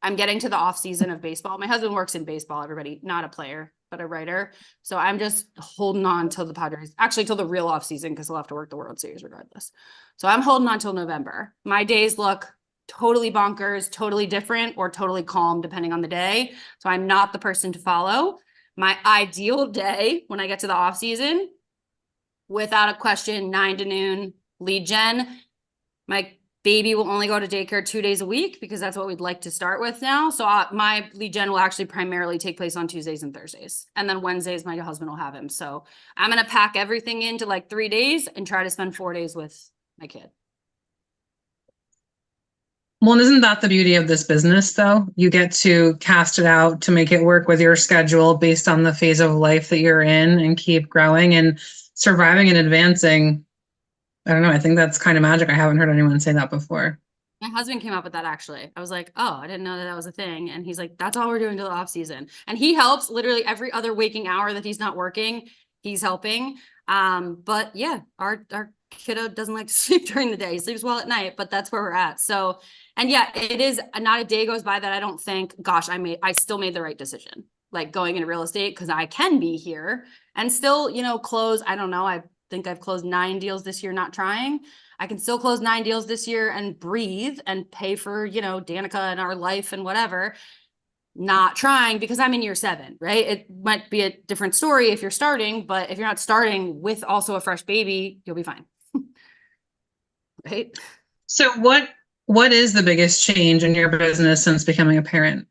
I'm getting to the off season of baseball. My husband works in baseball, everybody, not a player, but a writer. So I'm just holding on till the Padres, actually till the real off season, because he'll have to work the World Series regardless. So I'm holding on till November. My days look totally bonkers, totally different, or totally calm, depending on the day. So I'm not the person to follow. My ideal day when I get to the off season, without a question, 9 to noon, lead gen. My baby will only go to daycare 2 days a week because that's what we'd like to start with now. So my lead gen will actually primarily take place on Tuesdays and Thursdays. And then Wednesdays, my husband will have him. So I'm going to pack everything into like 3 days and try to spend 4 days with my kid. Well, isn't that the beauty of this business, though? You get to cast it out to make it work with your schedule based on the phase of life that you're in and keep growing and surviving and advancing. I don't know. I think that's kind of magic. I haven't heard anyone say that before. My husband came up with that, actually. I was like, oh, I didn't know that was a thing. And he's like, that's all we're doing till the off season. And he helps literally every other waking hour that he's not working. He's helping. But yeah, our kiddo doesn't like to sleep during the day. He sleeps well at night, but that's where we're at. So, and yeah, it is not a day goes by that I don't think, gosh, I still made the right decision, like going into real estate, because I can be here and still, close. I don't know. I think I've closed 9 deals this year, not trying. I can still close 9 deals this year and breathe and pay for, Danica and our life and whatever, not trying because I'm in year 7, right? It might be a different story if you're starting, but if you're not starting with also a fresh baby, you'll be fine. Right? So what is the biggest change in your business since becoming a parent?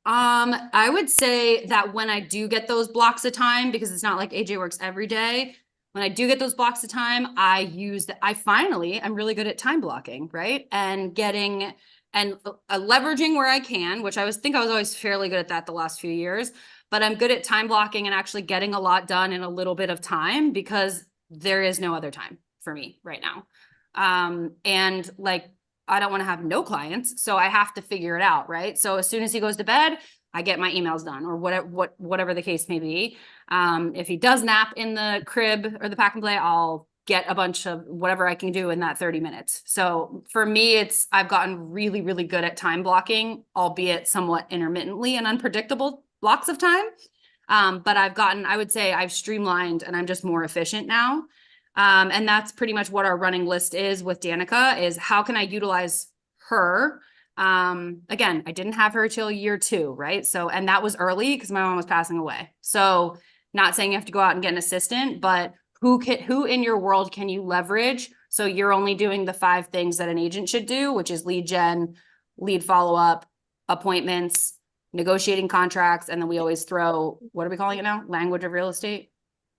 I would say that when I do get those blocks of time, because it's not like AJ works every day, when I do get those blocks of time, I'm really good at time blocking, right? And getting and leveraging where I can, which I was always fairly good at that the last few years, but I'm good at time blocking and actually getting a lot done in a little bit of time because there is no other time for me right now. And like, I don't want to have no clients, so I have to figure it out, right? So as soon as he goes to bed, I get my emails done or whatever the case may be. If he does nap in the crib or the pack and play, I'll get a bunch of whatever I can do in that 30 minutes. So for me, I've gotten really, really good at time blocking, albeit somewhat intermittently and unpredictable blocks of time. But I would say I've streamlined and I'm just more efficient now. And that's pretty much what our running list is with Danica, is how can I utilize her? Again, I didn't have her till year 2, right? So, and that was early because my mom was passing away. So not saying you have to go out and get an assistant, but who in your world can you leverage? So you're only doing the 5 things that an agent should do, which is lead gen, lead follow-up, appointments, negotiating contracts. And then we always throw, what are we calling it now? Language of real estate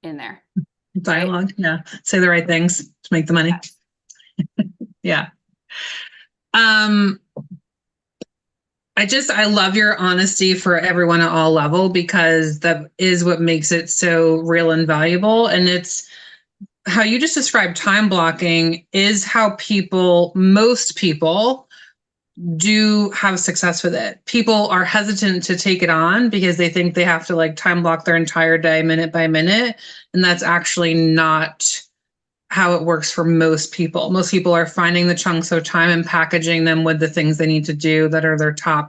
in there. Dialogue. Right? Yeah. Say the right things to make the money. Yeah. I love your honesty for everyone at all level, because that is what makes it so real and valuable. And it's how you just described time blocking is how most people do have success with it. People are hesitant to take it on because they think they have to like time block their entire day minute by minute. And that's actually not how it works for most people. Most people are finding the chunks of time and packaging them with the things they need to do that are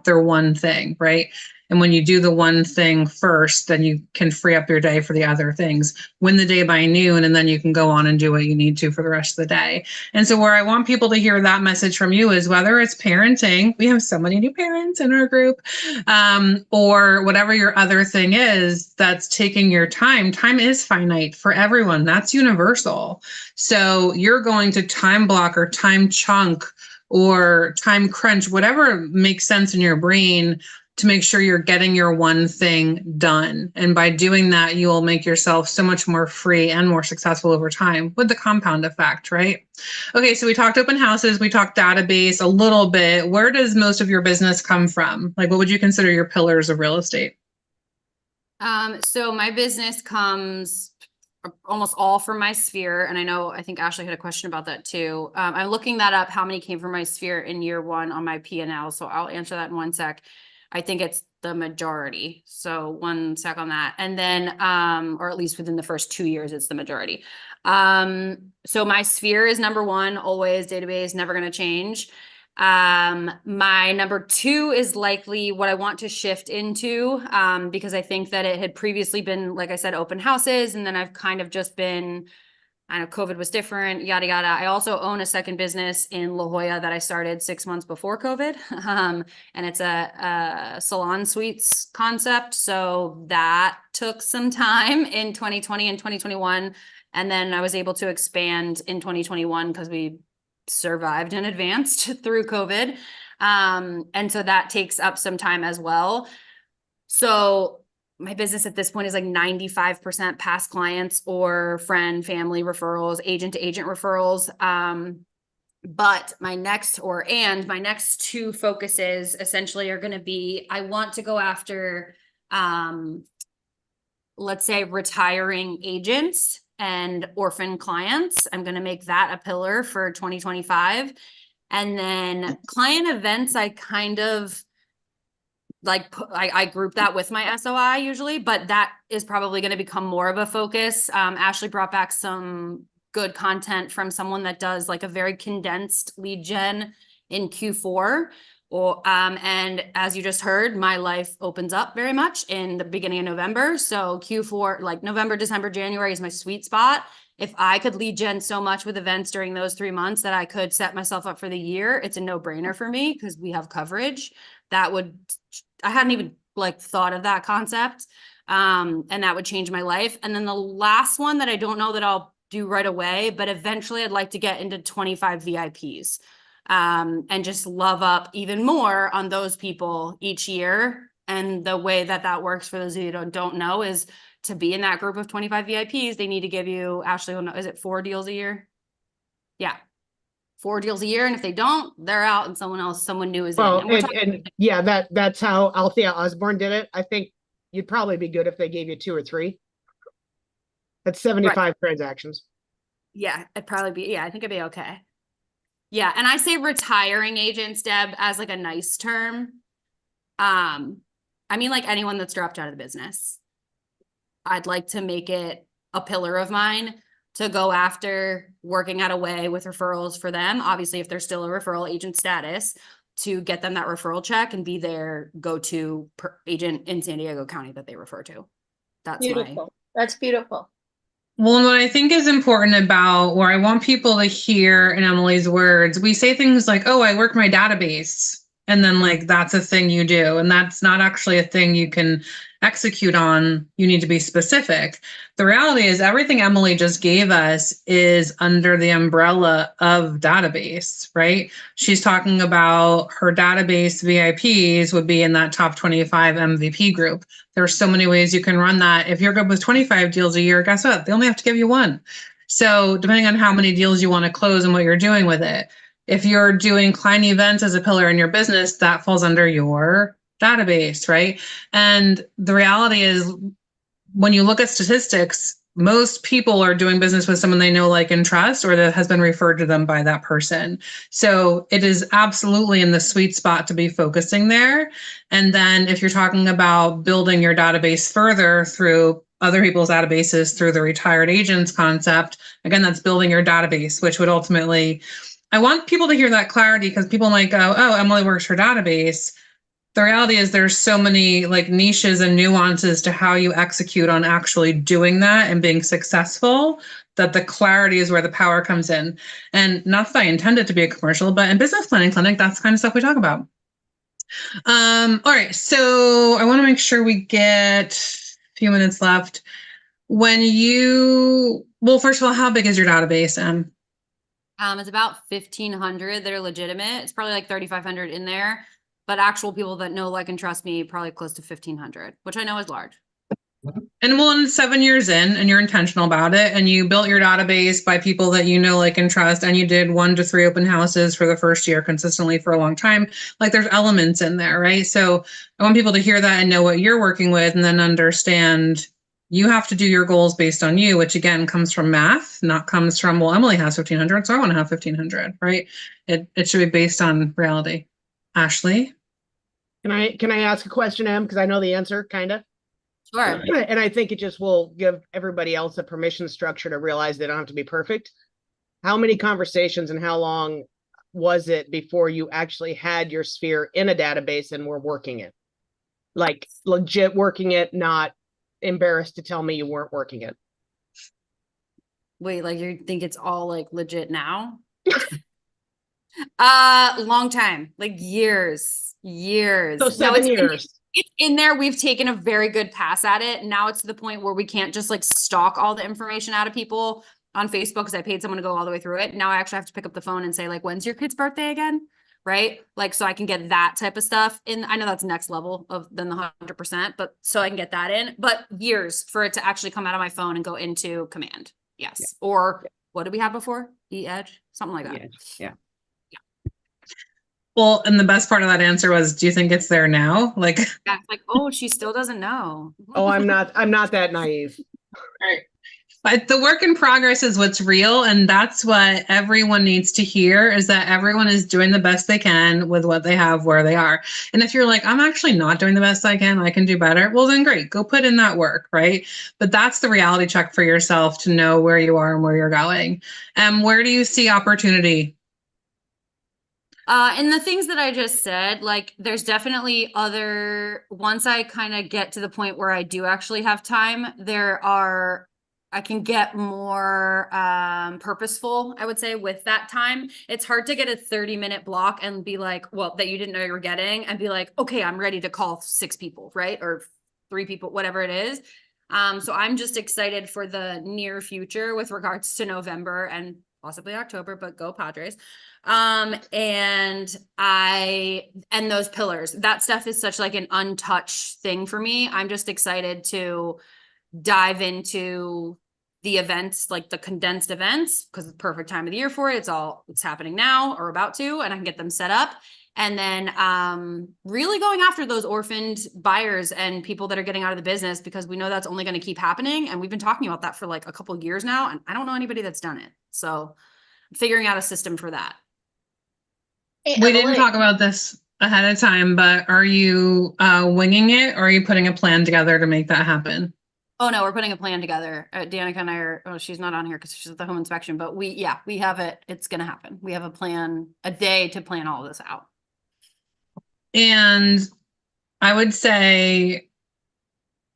their one thing, right? And when you do the one thing first, then you can free up your day for the other things. Win the day by noon, and then you can go on and do what you need to for the rest of the day. And so where I want people to hear that message from you is whether it's parenting, we have so many new parents in our group, or whatever your other thing is that's taking your time. Time is finite for everyone. That's universal. So you're going to time block or time chunk or time crunch, whatever makes sense in your brain, to make sure you're getting your one thing done. And by doing that, you will make yourself so much more free and more successful over time with the compound effect, right? Okay, so we talked open houses, we talked database a little bit. Where does most of your business come from? Like, what would you consider your pillars of real estate? So my business comes almost all from my sphere. And I think Ashley had a question about that too. I'm looking that up, how many came from my sphere in year 1 on my P&L. So I'll answer that in 1 sec. I think it's the majority. So 1 sec on that. And then, or at least within the first 2 years, it's the majority. So my sphere is number 1, always database, never going to change. My number 2 is likely what I want to shift into, because I think that it had previously been, like I said, open houses, and then I've kind of just been, I know COVID was different, yada, yada. I also own a second business in La Jolla that I started 6 months before COVID. And it's a salon suites concept. So that took some time in 2020 and 2021. And then I was able to expand in 2021 because we survived and advanced through COVID. And so that takes up some time as well. So my business at this point is like 95% past clients or friend, family referrals, agent to agent referrals. But my next 2 focuses essentially are going to be, I want to go after, let's say, retiring agents and orphan clients. I'm going to make that a pillar for 2025. And then client events, I kind of like, I group that with my SOI usually, but that is probably going to become more of a focus. Ashley brought back some good content from someone that does like a very condensed lead gen in Q4. And as you just heard, my life opens up very much in the beginning of November. So Q4, like November, December, January is my sweet spot. If I could lead gen so much with events during those 3 months that I could set myself up for the year, it's a no-brainer for me because we have coverage. I hadn't even like thought of that concept. And that would change my life. And then the last one that I don't know that I'll do right away, but eventually I'd like to get into 25 VIPs. And just love up even more on those people each year. And the way that that works, for those of you who don't know, is to be in that group of 25 VIPs, they need to give you, Ashley will know, is it 4 deals a year? Yeah. 4 deals a year. And if they don't, they're out and someone new is in. And yeah, that's how Althea Osborne did it. I think you'd probably be good if they gave you 2 or 3. That's 75 transactions. Yeah, it'd probably be, yeah, I think it'd be okay. Yeah, and I say retiring agents, Deb, as like a nice term. I mean, like anyone that's dropped out of the business. I'd like to make it a pillar of mine to go after working out a way with referrals for them. Obviously, if they're still a referral agent status, to get them that referral check and be their go-to agent in San Diego County that they refer to. That's beautiful. That's beautiful. Well, and what I think is important about, or I want people to hear in Emily's words, we say things like, oh, I work my database. And then like, that's a thing you do. And that's not actually a thing you can execute on. You need to be specific. The reality is everything Emily just gave us is under the umbrella of database, right? She's talking about her database VIPs would be in that top 25 MVP group. There are so many ways you can run that. If you're good with 25 deals a year, guess what? They only have to give you 1. So depending on how many deals you want to close and what you're doing with it. If you're doing client events as a pillar in your business, that falls under your database, right? And the reality is, when you look at statistics, most people are doing business with someone they know, like, and trust, or that has been referred to them by that person. So it is absolutely in the sweet spot to be focusing there. And then if you're talking about building your database further through other people's databases, through the retired agents concept, again, that's building your database, which would ultimately, I want people to hear that clarity, because people might go, oh, Emily works her database. The reality is there's so many like niches and nuances to how you execute on actually doing that and being successful, that the clarity is where the power comes in. And not that I intend it to be a commercial, but in Business Planning Clinic, that's the kind of stuff we talk about. All right, so I want to make sure we get a few minutes left. Well, first of all, how big is your database, Em? It's about 1,500 that are legitimate. It's probably like 3,500 in there, but actual people that know, like, and trust me, probably close to 1,500, which I know is large. And well, in 7 years in, and you're intentional about it, and you built your database by people that you know, like, and trust, and you did 1 to 3 open houses for the first year consistently for a long time. Like, there's elements in there, right? So I want people to hear that and know what you're working with, and then understand you have to do your goals based on you, which again comes from math, not comes from, well, Emily has 1,500, so I want to have 1,500, right? It should be based on reality. Ashley? Can I ask a question, Em? Because I know the answer, kind of. Sure. And I think it just will give everybody else a permission structure to realize they don't have to be perfect. How many conversations and how long was it before you actually had your sphere in a database and were working it? Like legit working it, not embarrassed to tell me you weren't working it. Wait, like you think it's all like legit now? Long time, like years. So No, 7 years. It's in there. We've taken a very good pass at it. Now it's to the point where we can't just like stalk all the information out of people on Facebook because I paid someone to go all the way through it. Now I actually have to pick up the phone and say, like, when's your kid's birthday again? Right? Like, so I can get that type of stuff in. I know that's next level than the 100%, but so I can get that in. But years for it to actually come out of my phone and go into command. Yes. Yeah. Or what did we have before? E-Edge? Something like that. Yeah. Well, and the best part of that answer was, do you think it's there now? Like, Yeah, it's like, oh, she still doesn't know. Oh, I'm not that naive. right. But the work in progress is what's real. And that's what everyone needs to hear, is that everyone is doing the best they can with what they have where they are. And if you're like, I'm actually not doing the best I can do better. Well, then great, go put in that work, right? But that's the reality check for yourself to know where you are and where you're going. Where do you see opportunity? And the things that I just said, like there's definitely once I kind of get to the point where I do actually have time, I can get more purposeful, I would say, with that time. It's hard to get a 30-minute block and be like, well, that you didn't know you were getting, and be like, okay, I'm ready to call 6 people, right? Or 3 people, whatever it is. So I'm just excited for the near future with regards to November and possibly October, but go Padres. And those pillars, that stuff is such like an untouched thing for me. I'm just excited to dive into the events, like the condensed events, because it's the perfect time of the year for it. It's happening now or about to, and I can get them set up. And then really going after those orphaned buyers and people that are getting out of the business, because we know that's only going to keep happening. And we've been talking about that for like a couple of years now, and I don't know anybody that's done it. So figuring out a system for that. Hey, We Emily. didn't talk about this ahead of time, but are you winging it, or are you putting a plan together to make that happen? Oh no, we're putting a plan together. Danica and I are, she's not on here because she's at the home inspection, but we have it. It's going to happen. We have a plan, a day to plan all this out. And I would say,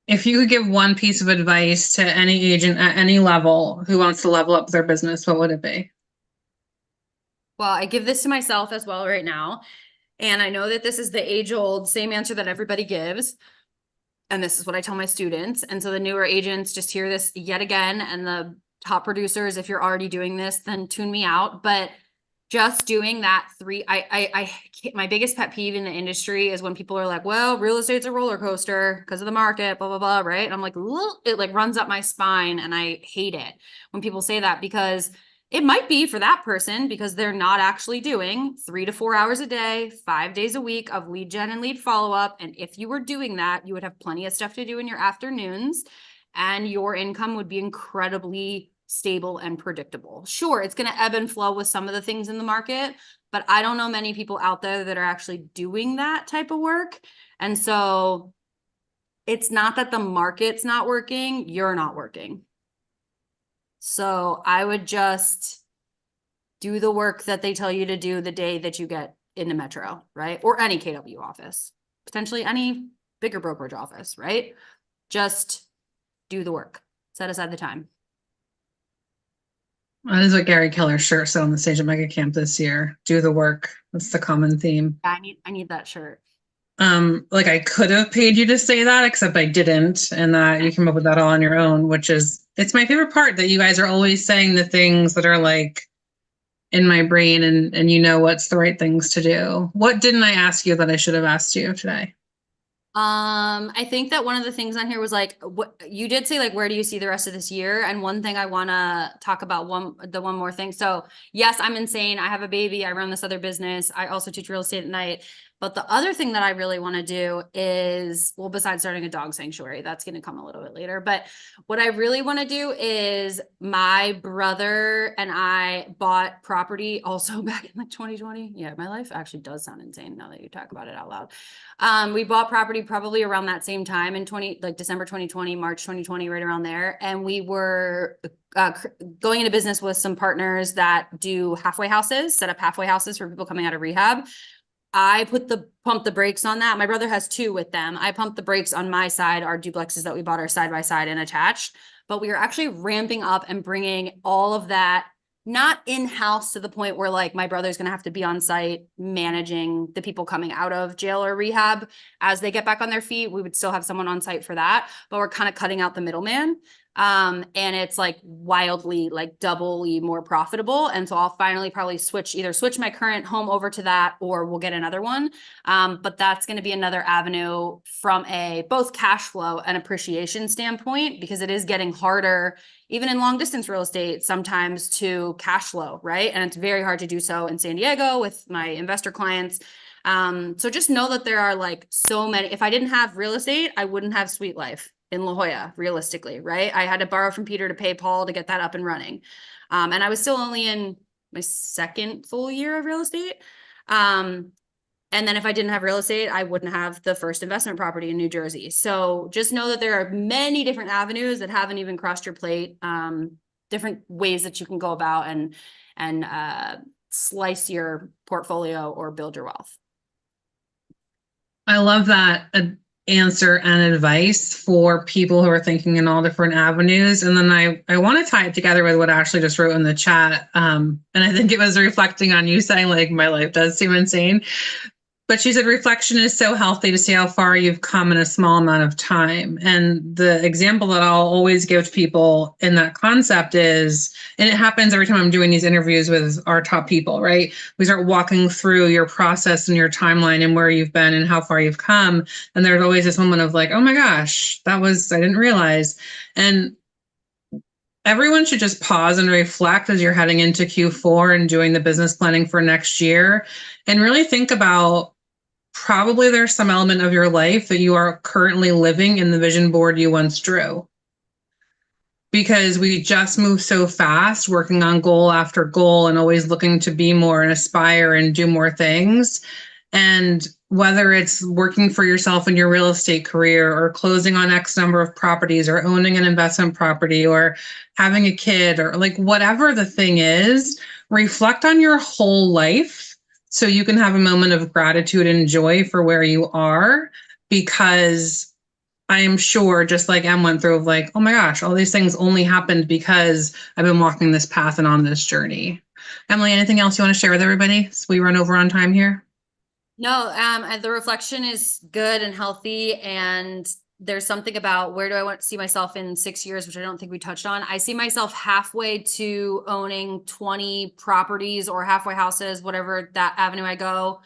if you could give one piece of advice to any agent at any level who wants to level up their business, what would it be? Well, I give this to myself as well right now. And I know that this is the age-old same answer that everybody gives. And this is what I tell my students. And so the newer agents just hear this yet again. And the top producers, if you're already doing this, then tune me out. But just doing that my biggest pet peeve in the industry is when people are like, well, real estate's a roller coaster because of the market, blah, blah, blah, right? And I'm like, it like runs up my spine, and I hate it when people say that, because it might be for that person because they're not actually doing 3 to 4 hours a day, 5 days a week of lead gen and lead follow-up. And if you were doing that, you would have plenty of stuff to do in your afternoons, and your income would be incredibly stable and predictable. Sure, it's going to ebb and flow with some of the things in the market, but I don't know many people out there that are actually doing that type of work. And so it's not that the market's not working, you're not working. So I would just do the work that they tell you to do the day that you get into Metro, right? Or any KW office, potentially any bigger brokerage office, right? Just do the work, set aside the time. That is what Gary Keller's shirt said on the stage at Mega Camp this year. Do the work. That's the common theme. I need that shirt. Like I could have paid you to say that, except I didn't, and that you came up with that all on your own, which is, it's my favorite part, that you guys are always saying the things that are like in my brain, and you know what's the right things to do. What didn't I ask you that I should have asked you today? I think that one of the things on here was like, what you did say, like, where do you see the rest of this year? And one thing I want to talk about, one more thing. So yes, I'm insane. I have a baby. I run this other business. I also teach real estate at night. But the other thing that I really want to do is, well, besides starting a dog sanctuary, that's going to come a little bit later. But what I really want to do is, my brother and I bought property also back in like 2020. Yeah, my life actually does sound insane now that you talk about it out loud. We bought property probably around that same time in December 2020, March 2020, right around there. And we were going into business with some partners that do halfway houses, set up halfway houses for people coming out of rehab. I pumped the brakes on that. My brother has 2 with them. I pumped the brakes on my side. Our duplexes that we bought are side by side and attached, but we are actually ramping up and bringing all of that, not in-house to the point where like my brother's going to have to be on site managing the people coming out of jail or rehab as they get back on their feet. We would still have someone on site for that, but we're kind of cutting out the middleman. And it's like wildly, like doubly more profitable. And so I'll finally probably either switch my current home over to that, or we'll get another one. But that's going to be another avenue from a both cash flow and appreciation standpoint, because it is getting harder, even in long distance real estate, sometimes to cash flow, right? And it's very hard to do so in San Diego with my investor clients. So just know that there are like so many. If I didn't have real estate, I wouldn't have Sweet Life in La Jolla, realistically, right? I had to borrow from Peter to pay Paul to get that up and running. And I was still only in my 2nd full year of real estate. And then if I didn't have real estate, I wouldn't have the first investment property in New Jersey. So just know that there are many different avenues that haven't even crossed your plate, different ways that you can go about and slice your portfolio or build your wealth. I love that answer and advice for people who are thinking in all different avenues. And then I want to tie it together with what Ashley just wrote in the chat. And I think it was reflecting on you saying like, my life does seem insane. But she said reflection is so healthy to see how far you've come in a small amount of time. And the example that I'll always give to people in that concept is, and it happens every time I'm doing these interviews with our top people, right? We start walking through your process and your timeline and where you've been and how far you've come. And there's always this moment of like, oh my gosh, I didn't realize. And everyone should just pause and reflect as you're heading into Q4 and doing the business planning for next year, and really think about, probably there's some element of your life that you are currently living in the vision board you once drew. Because we just move so fast, working on goal after goal and always looking to be more and aspire and do more things. And whether it's working for yourself in your real estate career, or closing on X number of properties, or owning an investment property, or having a kid, or like whatever the thing is, reflect on your whole life so you can have a moment of gratitude and joy for where you are. Because I am sure, just like Em went through, of like, oh my gosh, all these things only happened because I've been walking this path and on this journey. Emily, anything else you want to share with everybody so we run over on time here? No, the reflection is good and healthy, and there's something about, where do I want to see myself in 6 years, which I don't think we touched on. I see myself halfway to owning 20 properties or halfway houses, whatever that avenue I go,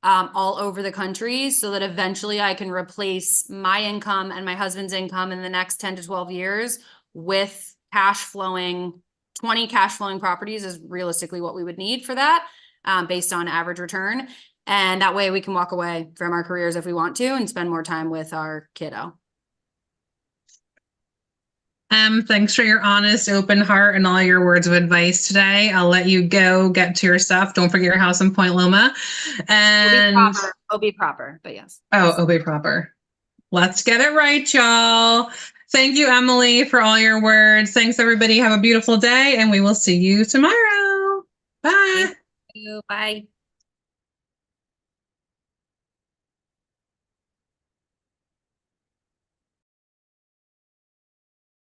all over the country, so that eventually I can replace my income and my husband's income in the next 10 to 12 years with 20 cash flowing properties is realistically what we would need for that, based on average return. And that way we can walk away from our careers if we want to and spend more time with our kiddo. Thanks for your honest, open heart and all your words of advice today. I'll let you go get to your stuff. Don't forget your house in Point Loma. And OB proper, but yes. Oh, OB proper. Let's get it right, y'all. Thank you, Emily, for all your words. Thanks, everybody. Have a beautiful day, and we will see you tomorrow. Bye. Thank you. Bye.